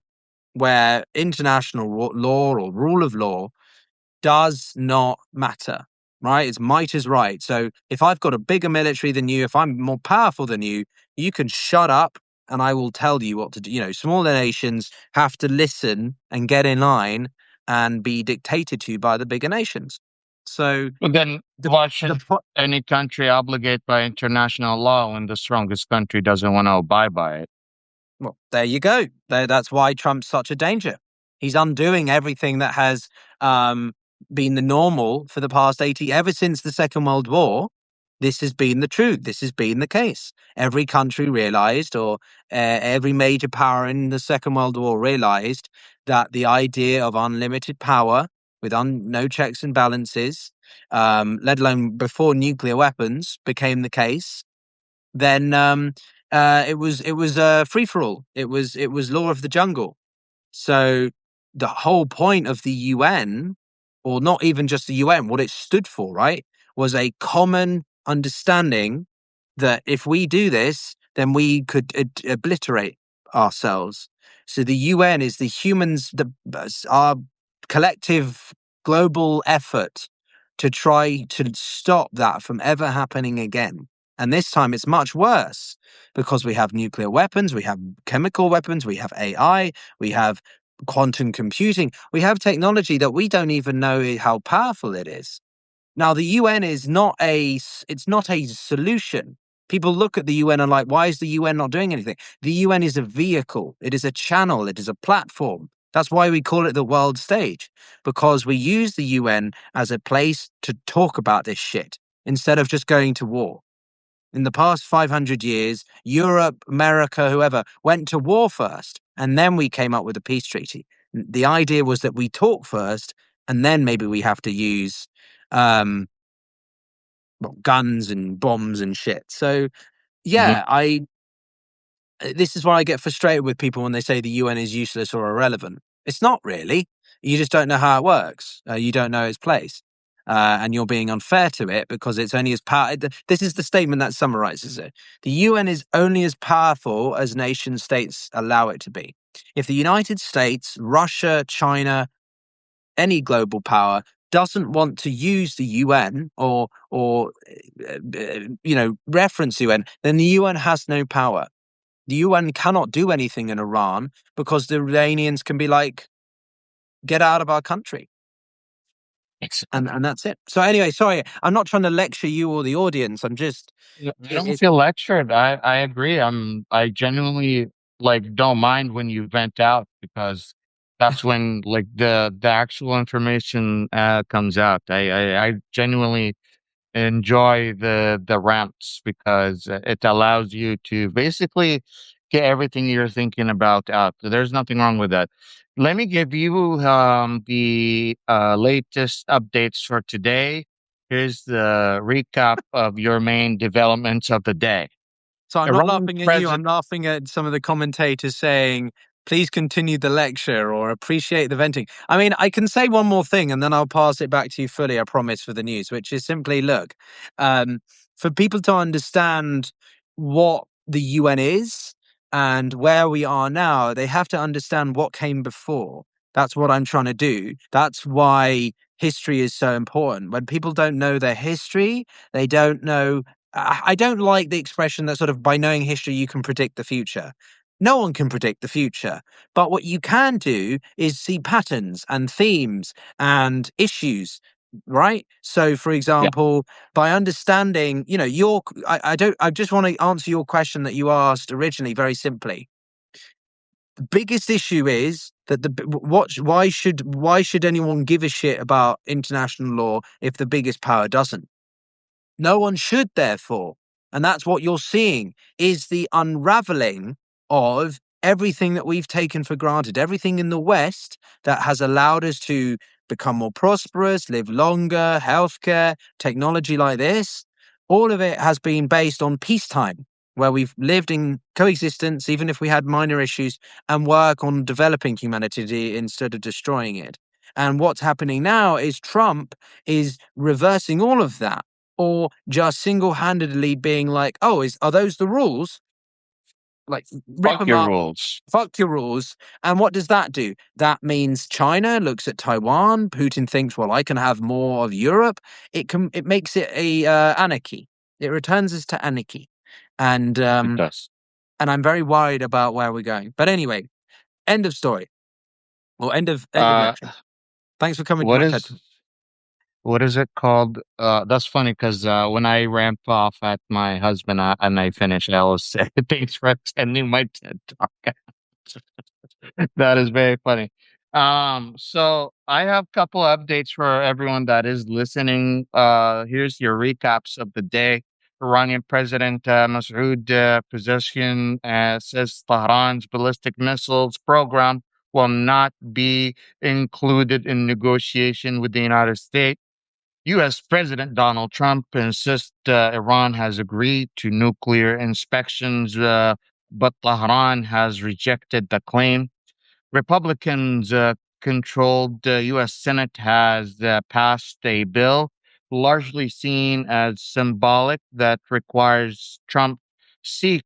where international law or rule of law does not matter, right? It's might is right. So if I've got a bigger military than you, if I'm more powerful than you can shut up and I will tell you what to do. You know, smaller nations have to listen and get in line and be dictated to by the bigger nations. So But then the why the should any country obligate by international law when the strongest country doesn't want to abide by it? Well, there you go. That's why Trump's such a danger. He's undoing everything that has um, been the normal for the past 80, ever since the Second World War. This has been the truth. This has been the case. Every country realized, or every major power in the Second World War realized, that the idea of unlimited power with no checks and balances, let alone before nuclear weapons became the case, then it was a free for all. It was law of the jungle. So the whole point of the UN, or not even just the UN, what it stood for, right, was a common understanding that if we do this, then we could obliterate ourselves. So the UN is the humans, our collective global effort to try to stop that from ever happening again. And this time it's much worse because we have nuclear weapons, we have chemical weapons, we have AI, we have quantum computing, we have technology that we don't even know how powerful it is. Now, the UN is it's not a solution. People look at the UN and like, why is the UN not doing anything? The UN is a vehicle. It is a channel. It is a platform. That's why we call it the world stage, because we use the UN as a place to talk about this shit instead of just going to war. In the past 500 years, Europe, America, whoever went to war first, and then we came up with a peace treaty. The idea was that we talk first, and then maybe we have to use um, guns and bombs and shit. So, Mhm. yeah, this is why I get frustrated with people when they say the UN is useless or irrelevant. It's not really. You just don't know how it works. You don't know its place. And you're being unfair to it because it's only as powerful. This is the statement that summarizes it. The UN is only as powerful as nation states allow it to be. If the United States, Russia, China, any global power doesn't want to use the UN or reference UN, then the UN has no power. The UN cannot do anything in Iran because the Iranians can be like, get out of our country. And that's it. So anyway, sorry, I'm not trying to lecture you or the audience. I'm just Yeah, I don't it, feel lectured. I agree. I genuinely like don't mind when you vent out because that's when like the actual information comes out. I genuinely enjoy the rants because it allows you to basically get everything you're thinking about out. So there's nothing wrong with that. Let me give you the latest updates for today. Here's the recap of your main developments of the day. So I'm not Iranian laughing at you. president. I'm laughing at some of the commentators saying, please continue the lecture or appreciate the venting. I mean, I can say one more thing and then I'll pass it back to you fully, I promise, for the news, which is simply look, um, for people to understand what the UN is and where we are now, they have to understand what came before. That's what I'm trying to do. That's why history is so important. When people don't know their history, they don't know. I don't like the expression that sort of by knowing history, you can predict the future. No one can predict the future. But what you can do is see patterns and themes and issues, right? So, for Yeah, example, by understanding, I just want to answer your question that you asked originally very simply. The biggest issue is that why should anyone give a shit about international law if the biggest power doesn't? No one should, therefore. And that's what you're seeing is the unraveling of everything that we've taken for granted, everything in the West that has allowed us to become more prosperous, live longer, healthcare, technology like this. All of it has been based on peacetime, where we've lived in coexistence, even if we had minor issues, and work on developing humanity instead of destroying it. And what's happening now is Trump is reversing all of that or just single-handedly being like, "Oh, are those the rules?" Like, rip fuck them your up, rules. fuck your rules. And what does that do? That means China looks at Taiwan. Putin thinks, "Well, I can have more of Europe." It makes it a anarchy. It returns us to anarchy, and It um, does. and I'm very worried about where we're going. But anyway, end of story or end of Uh, lecture. Thanks for coming to what my TED is Talk. what is it called? That's funny because when I ramp off at my husband and I finish, I always say thanks for attending my TED talk. That is very funny. So I have a couple updates for everyone that is listening. Here's your recaps of the day. Iranian President Masoud Pezeshkian says Tehran's ballistic missiles program will not be included in negotiation with the United States. U.S. President Donald Trump insists Iran has agreed to nuclear inspections, but Tehran has rejected the claim. Republicans controlled U.S. Senate has passed a bill largely seen as symbolic that requires Trump seek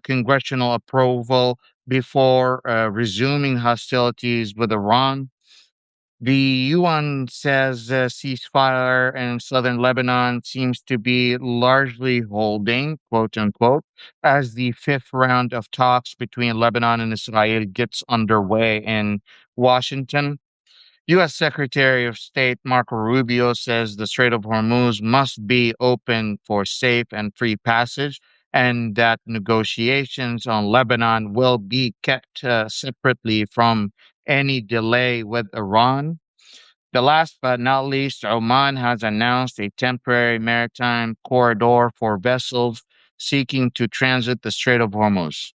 congressional approval before resuming hostilities with Iran. The UN says ceasefire in southern Lebanon seems to be largely holding, quote unquote, as the fifth round of talks between Lebanon and Israel gets underway in Washington. U.S. Secretary of State Marco Rubio says the Strait of Hormuz must be open for safe and free passage, and that negotiations on Lebanon will be kept separately from any delay with Iran. The last but not least, Oman has announced a temporary maritime corridor for vessels seeking to transit the Strait of Hormuz.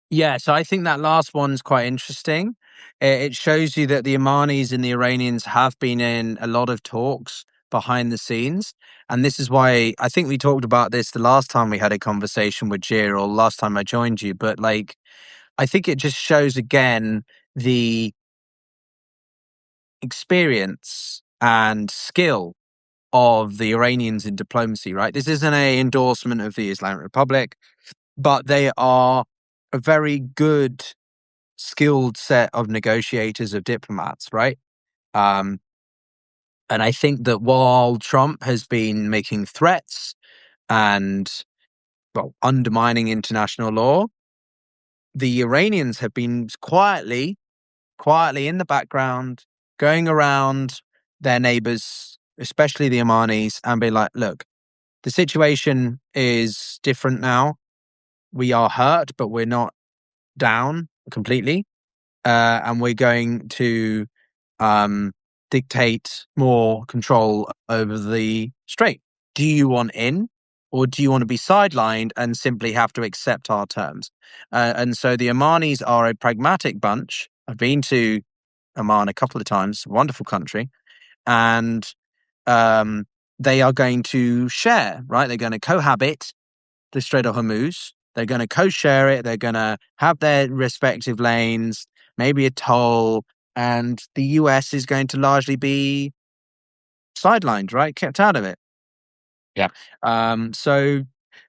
Yeah, so I think that last one's quite interesting. It shows you that the Omanis and the Iranians have been in a lot of talks behind the scenes. And this is why I think we talked about this the last time we had a conversation with Jir, or last time I joined you. But like, I think it just shows again the experience and skill of the Iranians in diplomacy, right? This isn't an endorsement of the Islamic Republic, but they are a very good skilled set of negotiators, of diplomats, right? Um, and I think that while Trump has been making threats and, well, undermining international law, the Iranians have been quietly in the background, going around their neighbors, especially the Omanis, and be like, look, the situation is different now. We are hurt, but we're not down completely. And we're going to um, dictate more control over the strait. Do you want in, or do you want to be sidelined and simply have to accept our terms? And so the Omanis are a pragmatic bunch. I've been to Oman a couple of times, wonderful country, and um, they are going to share, right? They're going to cohabit the Strait of Hormuz. They're going to co-share it. They're going to have their respective lanes, maybe a toll, and the US is going to largely be sidelined, right? Kept out of it. Yeah. So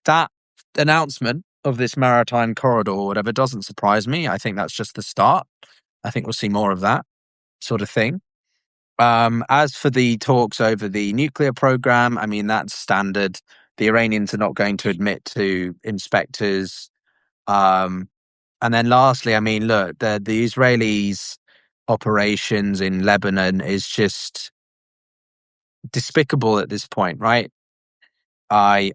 that announcement of this maritime corridor or whatever doesn't surprise me. I think that's just the start. I think we'll see more of that sort of thing. As for the talks over the nuclear program, I mean, that's standard. The Iranians are not going to admit to inspectors. And then lastly, I mean, look, the Israelis' operations in Lebanon is just despicable at this point, right? I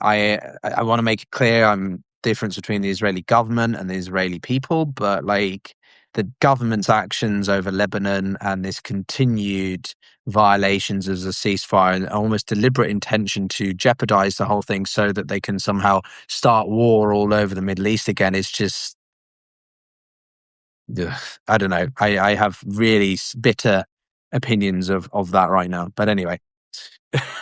want to make it clear I'm difference between the Israeli government and the Israeli people, but like the government's actions over Lebanon and this continued violations of the ceasefire and almost deliberate intention to jeopardize the whole thing so that they can somehow start war all over the Middle East again is just, ugh, I don't know. I have really bitter opinions of that right now. But anyway.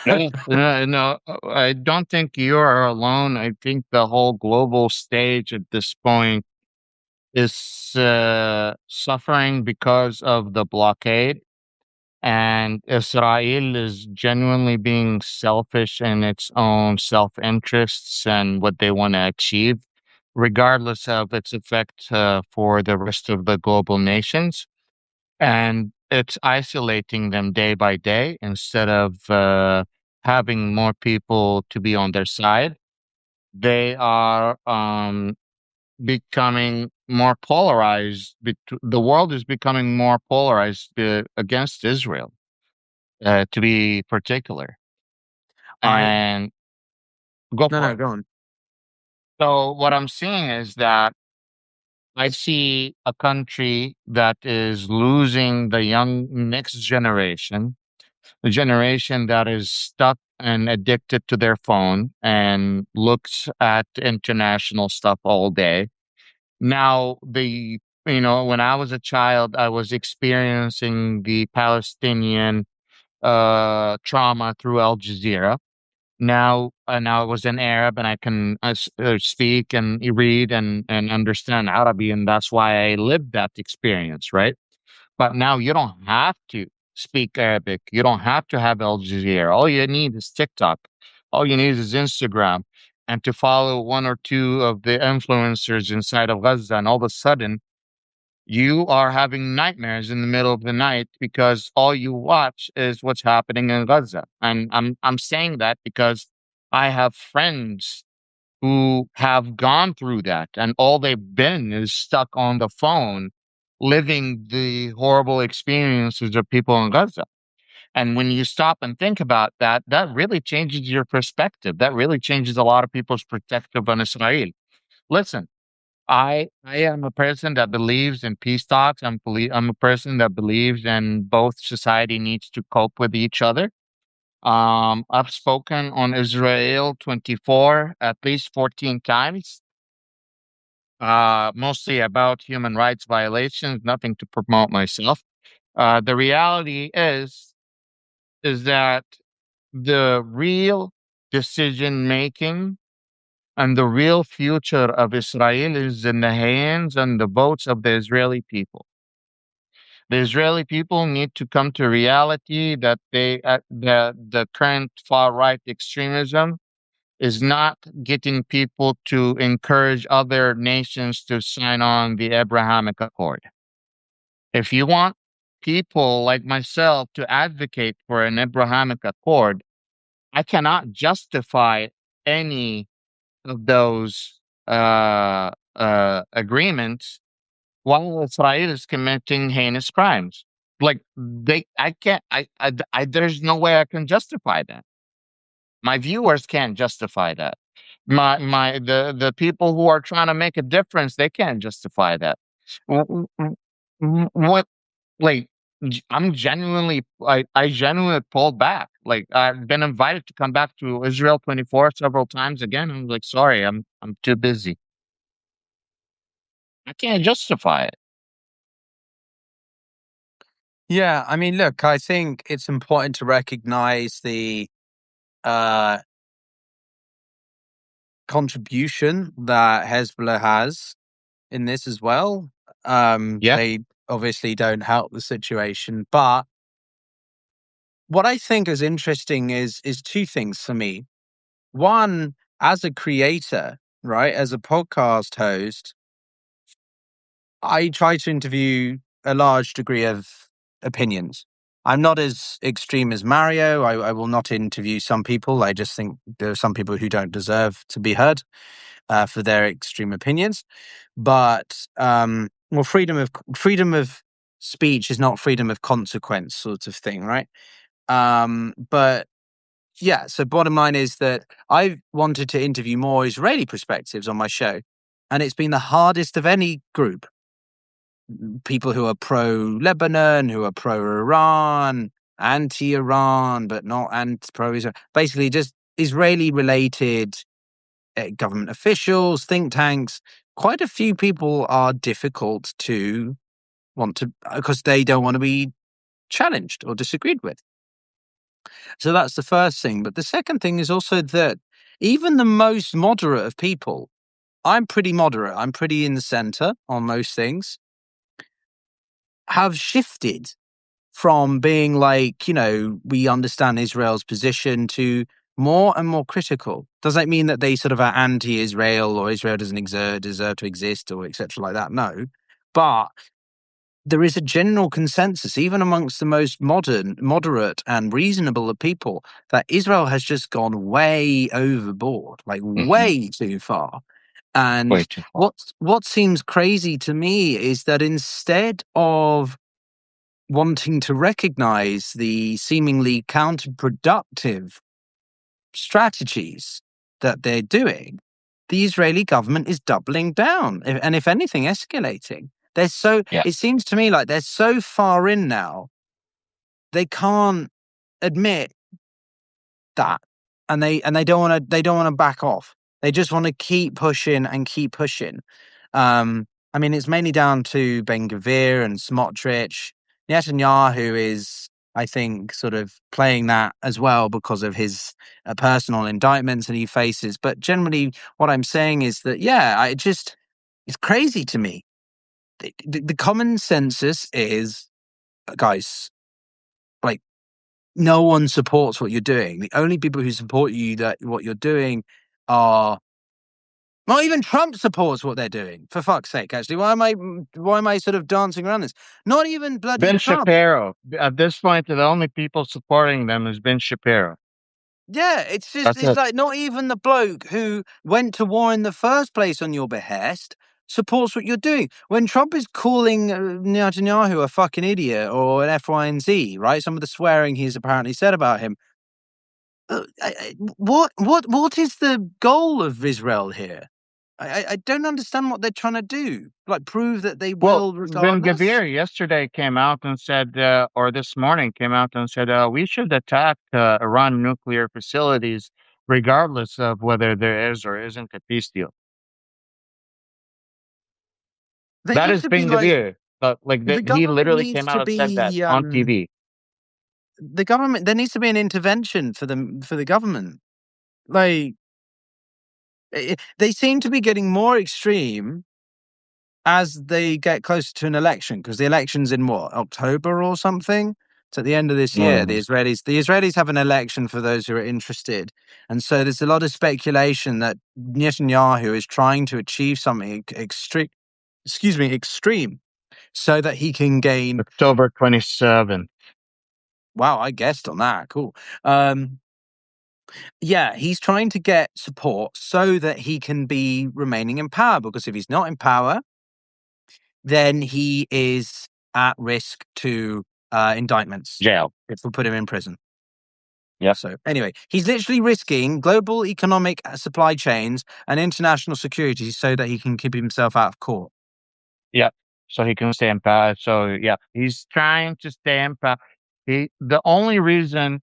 No, no, no, I don't think you are alone. I think the whole global stage at this point is suffering because of the blockade, and Israel is genuinely being selfish in its own self interests and what they want to achieve, regardless of its effect for the rest of the global nations. And it's isolating them day by day instead of having more people to be on their side. They are becoming more polarized. The world is becoming more polarized against Israel, to be particular. I And go no for no it. go on. So, what I'm seeing is that I see a country that is losing the young next generation, the generation that is stuck and addicted to their phone and looks at international stuff all day. Now, when I was a child, I was experiencing the Palestinian trauma through Al Jazeera. Now I was in Arab, and I can speak and read and understand Arabic, and that's why I lived that experience, right? But now you don't have to speak Arabic. You don't have to have Al Jazeera. All you need is TikTok. All you need is Instagram, and to follow one or two of the influencers inside of Gaza. And all of a sudden, you are having nightmares in the middle of the night because all you watch is what's happening in Gaza. And I'm saying that because I have friends who have gone through that, and all they've been is stuck on the phone living the horrible experiences of people in Gaza. And when you stop and think about that, that really changes your perspective. That really changes a lot of people's perspective on Israel. Listen, I am a person that believes in peace talks. I'm a person that believes in both society needs to cope with each other. I've spoken on Israel 24 at least 14 times, mostly about human rights violations, nothing to promote myself. The reality is that the real decision making and the real future of Israel is in the hands and the votes of the Israeli people. The Israeli people need to come to reality that the current far right extremism is not getting people to encourage other nations to sign on the Abrahamic Accord. If you want people like myself to advocate for an Abrahamic Accord, I cannot justify any of those agreements while Israel is committing heinous crimes. Like I can't, there's no way I can justify that. My viewers can't justify that. The people who are trying to make a difference, they can't justify that. What, like, I'm genuinely, I genuinely pulled back. Like, I've been invited to come back to Israel 24 several times again. I'm like, sorry, I'm too busy. I can't justify it. Yeah, I mean, look, I think it's important to recognize the uh, contribution that Hezbollah has in this as well. Yeah, They obviously don't help the situation, but what I think is interesting is two things for me. One, as a creator, right, as a podcast host, I try to interview a large degree of opinions. I'm not as extreme as Mario. I will not interview some people. I just think there are some people who don't deserve to be heard for their extreme opinions. But well, freedom of speech is not freedom of consequence, sort of thing, right? But yeah, so bottom line is that I wanted to interview more Israeli perspectives on my show, and it's been the hardest of any group. People who are pro Lebanon, who are pro Iran, anti Iran, but not anti pro Israel. Basically, just Israeli related government officials, think tanks. Quite a few people are difficult to want to because they don't want to be challenged or disagreed with. So that's the first thing. But the second thing is also that even the most moderate of people, I'm pretty moderate, I'm pretty in the center on most things, have shifted from being like, we understand Israel's position to more and more critical. Does that mean that they sort of are anti-Israel or Israel doesn't deserve to exist or etc. like that? No. But there is a general consensus, even amongst the most moderate and reasonable of people, that Israel has just gone way overboard, like hmm, way too far. And way too far. what seems crazy to me is that instead of wanting to recognize the seemingly counterproductive strategies that they're doing, the Israeli government is doubling down and, if anything, escalating. Yeah, It seems to me like they're so far in now, they can't admit that. And they don't want to back off. They just want to keep pushing and keep pushing. I mean, it's mainly down to Ben Gvir and Smotrich. Netanyahu is I think, sort of playing that as well because of his personal indictments that he faces. But generally, what I'm saying is that, yeah, it's crazy to me. The common census is, guys, like, no one supports what you're doing. The only people who support what you're doing are not even Trump supports what they're doing. For fuck's sake, actually, why am I sort of dancing around this? Not even bloody Ben Trump. Shapiro. At this point, the only people supporting them is Ben Shapiro. Yeah, it's just That's it's it. like not even the bloke who went to war in the first place on your behest supports what you're doing. When Trump is calling Netanyahu a fucking idiot or an F, Y, and Z, right? Some of the swearing he's apparently said about him. What is the goal of Israel here? I don't understand what they're trying to do. Like prove that they Well, will Ben regardless. Gavir yesterday came out and said, or this morning came out and said, we should attack Iran nuclear facilities regardless of whether there is or isn't a peace deal. They That need is to be Ben like Gavir. the He government literally needs came to out and said that be on TV. the government. There needs to be an intervention for the government. Like they seem to be getting more extreme as they get closer to an election because the election's in what, October or something. It's at the end of this year. Mm. The Israelis have an election for those who are interested, and so there's a lot of speculation that Netanyahu is trying to achieve something extreme. Excuse me, extreme, so that he can gain. October 27th. Wow, I guessed on that. Cool. Yeah, he's trying to get support so that he can be remaining in power. Because if he's not in power, then he is at risk to indictments Jail. if we put him in prison. Yep. So anyway, he's literally risking global economic supply chains and international security so that he can keep himself out of court. Yep. So he can stay in power. So yeah, he's trying to stay in power. The only reason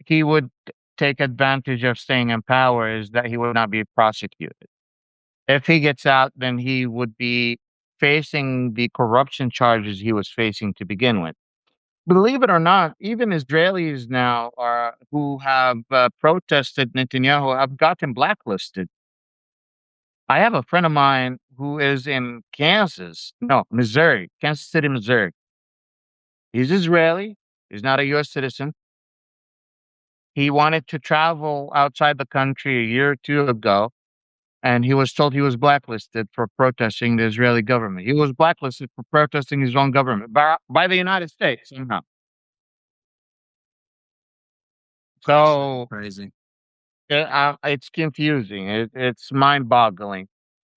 he would take advantage of staying in power is that he would not be prosecuted. If he gets out, then he would be facing the corruption charges he was facing to begin with. Believe it or not, even Israelis now are who have protested Netanyahu have gotten blacklisted. I have a friend of mine who is in Missouri, Kansas City, Missouri. He's Israeli. He's not a U.S. citizen. He wanted to travel outside the country a year or two ago, and he was told he was blacklisted for protesting the Israeli government. He was blacklisted for protesting his own government by the United States somehow. So Crazy. it's confusing. It's mind-boggling,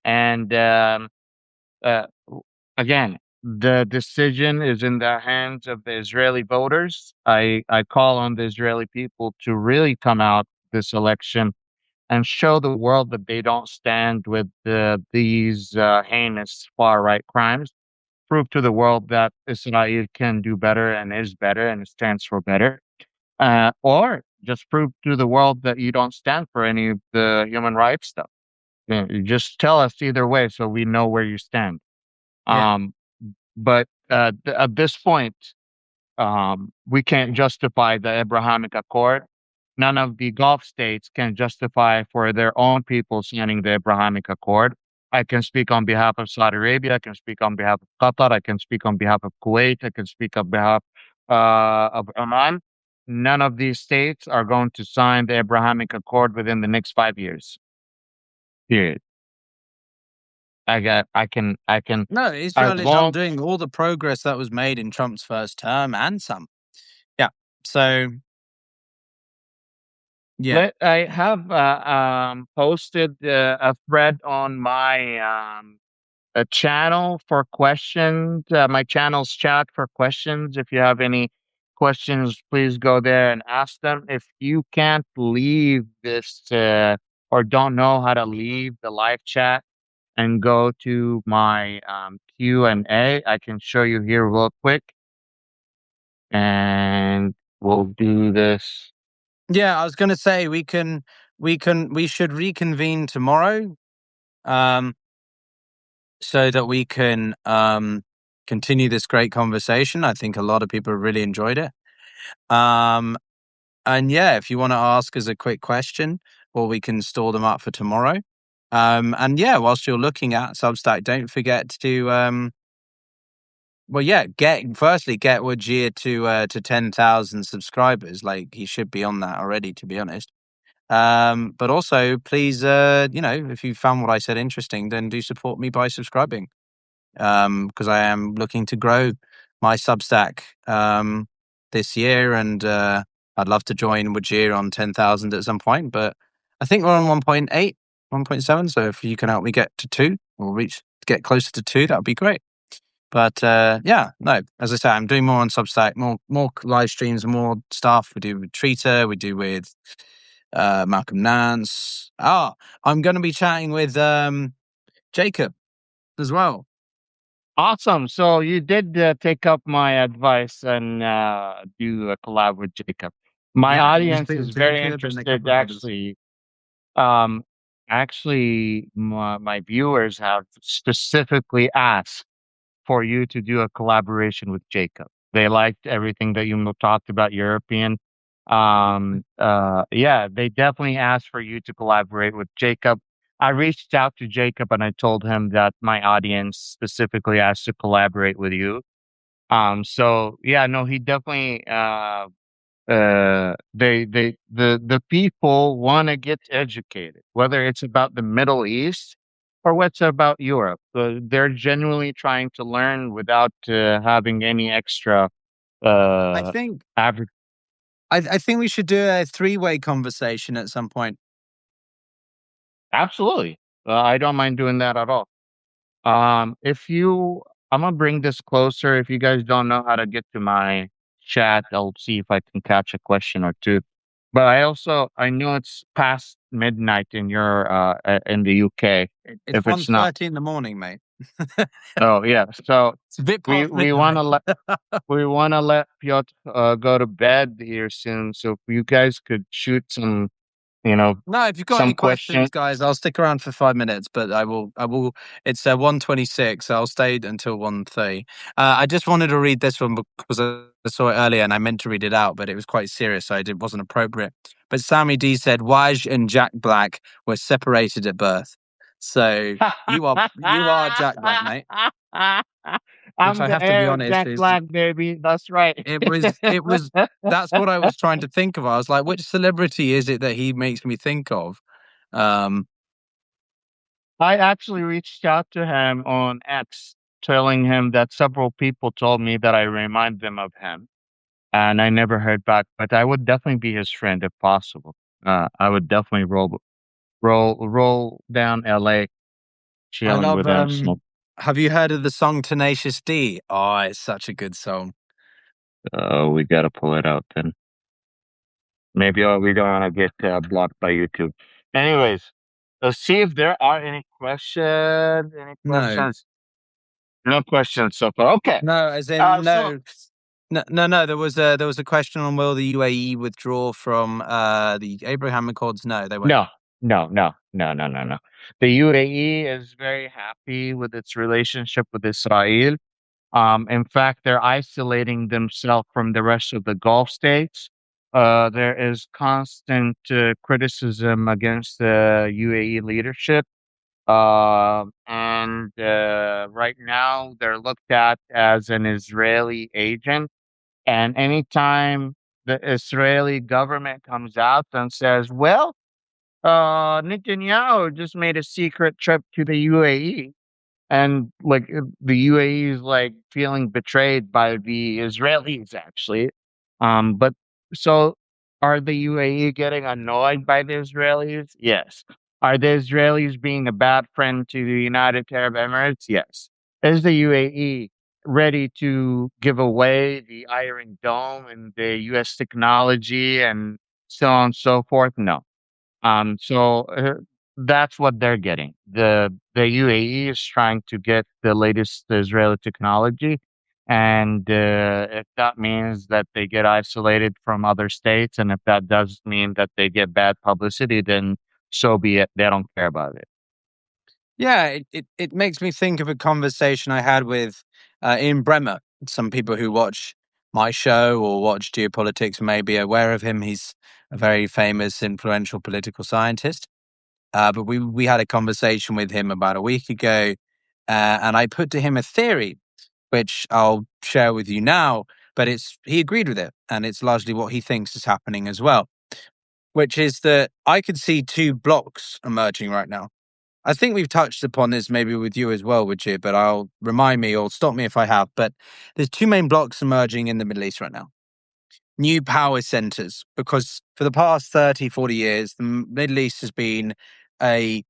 and uh, again, the decision is in the hands of the Israeli voters. I call on the Israeli people to really come out this election and show the world that they don't stand with these heinous far right crimes. Prove to the world that Israel can do better and is better and stands for better. Or just prove to the world that you don't stand for any of the human rights stuff. You just tell us either way so we know where you stand. Yeah. Um, but at this point, we can't justify the Abrahamic Accord. None of the Gulf states can justify for their own people signing the Abrahamic Accord. I can speak on behalf of Saudi Arabia. I can speak on behalf of Qatar. I can speak on behalf of Kuwait. I can speak on behalf of Oman. None of these states are going to sign the Abrahamic Accord within the next 5 years. Period. I can, No, as Israel is long undoing all the progress that was made in Trump's first term and some. Yeah. So yeah. I have posted a thread on my a channel for questions. My channel's chat for questions. If you have any questions, please go there and ask them. If you can't leave this or don't know how to leave the live chat and go to my Q&A, I can show you here real quick, and we'll do this. Yeah, I was going to say we should reconvene tomorrow, um, so that we can continue this great conversation. I think a lot of people really enjoyed it. Um, and yeah, if you want to ask us a quick question, or we can store them up for tomorrow. And yeah, whilst you're looking at Substack, don't forget to well, yeah, get Wajeeh to 10,000 subscribers. Like he should be on that already, to be honest. But also, please, if you found what I said interesting, then do support me by subscribing. Because I am looking to grow my Substack this year, and I'd love to join Wajeeh on 10,000 at some point. But I think we're on 1.8, 1.7. So if you can help me get to 2 or get closer to 2, that would be great. But yeah, no, as I say, I'm doing more on Substack, more live streams, more stuff. We do with Treater, we do with Malcolm Nance. I'm going to be chatting with Jacob as well. Awesome. So you did take up my advice and do a collab with Jacob. My Yeah, you audience speak is with very Jacob and a interested. couple of others. Um, my viewers have specifically asked for you to do a collaboration with Jacob. They liked everything that you talked about European. Yeah, they definitely asked for you to collaborate with Jacob. I reached out to Jacob and I told him that my audience specifically asked to collaborate with you. So yeah, no, he definitely the people want to get educated, whether it's about the Middle East or what's about Europe. They're genuinely trying to learn without having any extra I uh think average. I think we should do a three-way conversation at some point. Absolutely, I don't mind doing that at all. If you, I'm gonna bring this closer. If you guys don't know how to get to my chat, I'll see if I can catch a question or two. But I know it's past midnight in your in the UK. It's If it's not, 1:30 in the morning, mate. oh yeah. So It's a bit we past we want midnight. to let Piotr go to bed here soon. So if you guys could shoot some, No, if you've got some any questions, questions. guys, I'll stick around for 5 minutes, but I will. It's 1:26, so I'll stay until 1:30. I just wanted to read this one because I saw it earlier and I meant to read it out, but it was quite serious, so it wasn't appropriate. But Sammy D said, Waj and Jack Black were separated at birth. So you are Jack Black, mate, which I'm I the have to be heir of honest Jack is Black, baby. That's right. it was that's what I was trying to think of. I was like, which celebrity is it that he makes me think of? Um, I actually reached out to him on X, telling him that several people told me that I remind them of him, and I never heard back. But I would definitely be his friend if possible. I would definitely roll down L.A. I chilling love. with him. Smoke. Have you heard of the song Tenacious D? Oh, it's such a good song. Oh, we gotta pull it out then. Maybe we don't want to get blocked by YouTube. Anyways, let's see if there are any questions. Any No, questions? No questions so far. Okay. no, as in So no, no. There was a question on will the UAE withdraw from the Abraham Accords? No, they won't. no, no. The UAE is very happy with its relationship with Israel. In fact, they're isolating themselves from the rest of the Gulf states. There is constant criticism against the UAE leadership. And right now, they're looked at as an Israeli agent. And anytime the Israeli government comes out and says, well, Netanyahu just made a secret trip to the UAE, and like the UAE is like feeling betrayed by the Israelis actually. But so are the UAE getting annoyed by the Israelis? Yes. Are the Israelis being a bad friend to the United Arab Emirates? Yes. Is the UAE ready to give away the Iron Dome and the US technology and so on and so forth? No. So that's what they're getting. The UAE is trying to get the latest Israeli technology, and if that means that they get isolated from other states, and if that does mean that they get bad publicity, then so be it. They don't care about it. Yeah, it makes me think of a conversation I had with Ian Bremmer. Some people who watch my show or watch geopolitics may be aware of him. He's a very famous, influential political scientist. But we had a conversation with him about a week ago, and I put to him a theory, which I'll share with you now. But he agreed with it, and it's largely what he thinks is happening as well, which is that I could see two blocks emerging right now. I think we've touched upon this maybe with you as well, Wajeeh, but I'll remind me or stop me if I have. But there's two main blocks emerging in the Middle East right now. New power centers, because for the past 30, 40 years, the Middle East has been a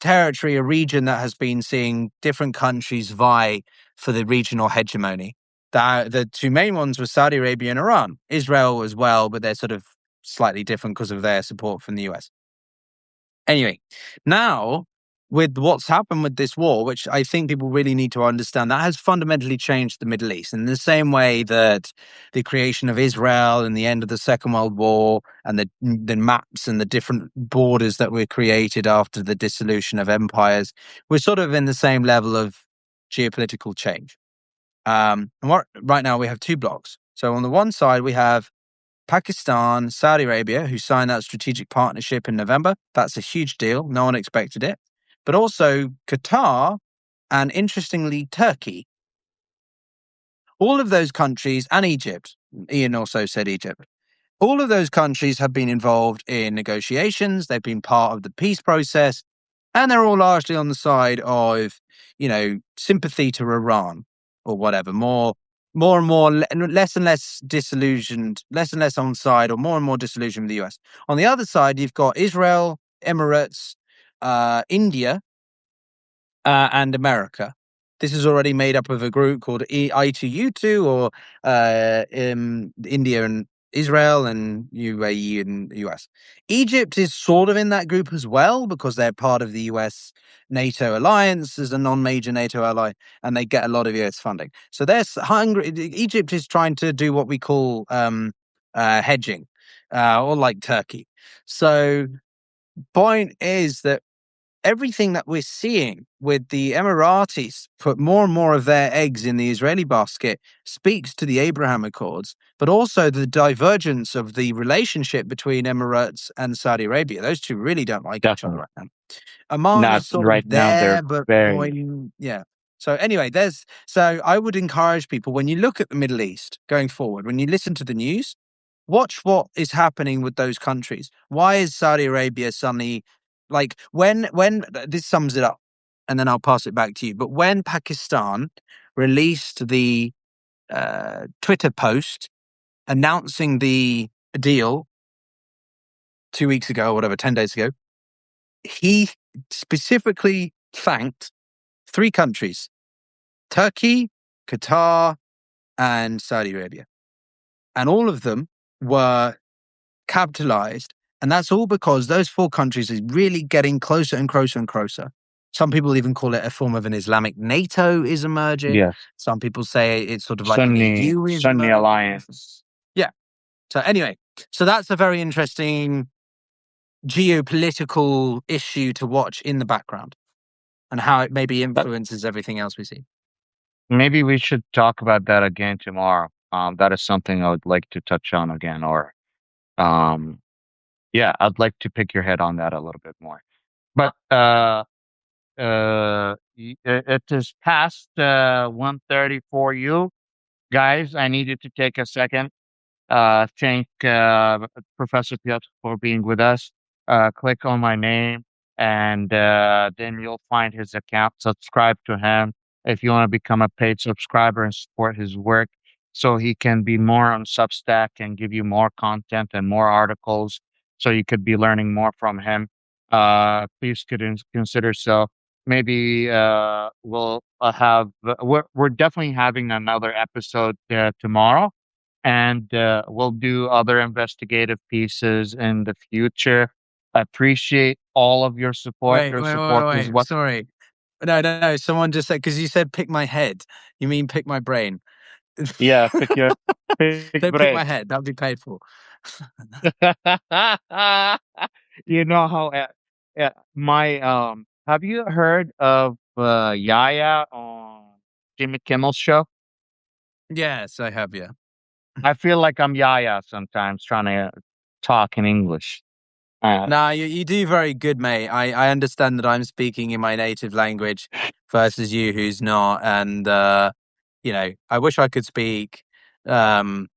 territory, a region that has been seeing different countries vie for the regional hegemony. The two main ones were Saudi Arabia and Iran, Israel as well, but they're sort of slightly different because of their support from the US. Anyway, now with what's happened with this war, which I think people really need to understand, that has fundamentally changed the Middle East in the same way that the creation of Israel and the end of the Second World War and the maps and the different borders that were created after the dissolution of empires, we're sort of in the same level of geopolitical change. Right now we have two blocks. So on the one side, we have Pakistan, Saudi Arabia, who signed that strategic partnership in November. That's a huge deal. No one expected it. But also Qatar and, interestingly, Turkey. All of those countries, and Egypt. Ian also said Egypt. All of those countries have been involved in negotiations. They've been part of the peace process, and they're all largely on the side of, sympathy to Iran or whatever. More and more, less and less disillusioned, less and less on side, or more and more disillusioned with the US. On the other side, you've got Israel, Emirates, India, and America. This is already made up of a group called I2U2, or India and Israel and UAE and US. Egypt is sort of in that group as well because they're part of the US NATO alliance as a non-major NATO ally, and they get a lot of US funding. So they're hungry. Egypt is trying to do what we call hedging, or like Turkey. So point is that everything that we're seeing with the Emiratis put more and more of their eggs in the Israeli basket speaks to the Abraham Accords, but also the divergence of the relationship between Emirates and Saudi Arabia. Those two really don't like each other Definitely. right now. Oman Not is sort right of now. They're there, but very. boy, yeah. So anyway, so I would encourage people when you look at the Middle East going forward, when you listen to the news, watch what is happening with those countries. Why is Saudi Arabia suddenly like when this sums it up, and then I'll pass it back to you. But when Pakistan released the Twitter post announcing the deal 2 weeks ago, or whatever, 10 days ago, he specifically thanked three countries: Turkey, Qatar, and Saudi Arabia, and all of them were capitalized. And that's all because those four countries are really getting closer and closer and closer. Some people even call it a form of an Islamic NATO is emerging. Yes. Some people say it's sort of like an Sunni EU is Sunni emerging. alliance. Yeah. So anyway, so that's a very interesting geopolitical issue to watch in the background and how it maybe That influences everything else we see. maybe we should talk about that again tomorrow. That is something I would like to touch on again, or um, yeah, I'd like to pick your head on that a little bit more. But it is past 1:30 for you guys. I needed to take a second. Thank Professor Pyotr for being with us. Click on my name, and then you'll find his account. Subscribe to him if you want to become a paid subscriber and support his work so he can be more on Substack and give you more content and more articles so you could be learning more from him. Please consider so. Maybe we'll have, we're definitely having another episode tomorrow, and we'll do other investigative pieces in the future. I appreciate all of your support. Wait, Your wait, wait, support is wait. what. Sorry. No, no, no. Someone just said, because you said pick my head. You mean pick my brain. Yeah, pick Don't pick my brain. head. That'll be paid for. You know how my Have you heard of Yaya on Jimmy Kimmel's show? Yes, I have. Yeah. I feel like I'm Yaya sometimes trying to talk in English. Uh, No, you do very good, mate. I understand that I'm speaking in my native language versus you who's not. And, I wish I could speak, um,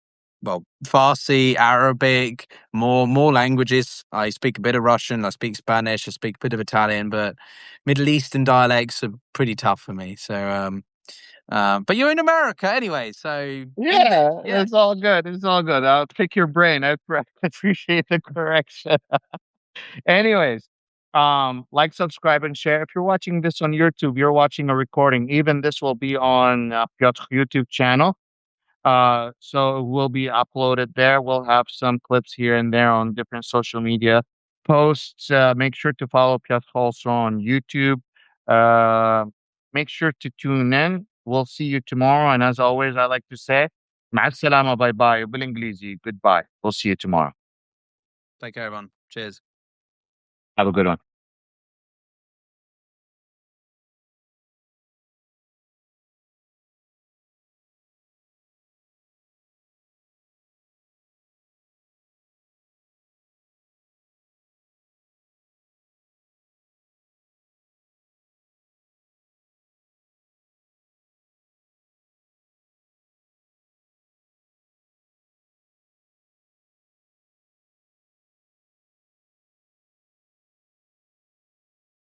well, Farsi, Arabic, more languages. I speak a bit of Russian, I speak Spanish, I speak a bit of Italian, but Middle Eastern dialects are pretty tough for me. So, but you're in America anyway. So, yeah, yeah. it's all good. It's all good. I'll pick your brain. Appreciate the correction. Anyways, like, subscribe, and share. If you're watching this on YouTube, you're watching a recording. Even this will be on Pyotr YouTube channel. So it will be uploaded there. We'll have some clips here and there on different social media posts. Make sure to follow Pyotr also on YouTube. Uh, Make sure to tune in. We'll see you tomorrow. And as always, I like to say, مع السلامة, bye bye. بالإنجليزي, goodbye. We'll see you tomorrow. Take care, everyone. Cheers. Have a good one.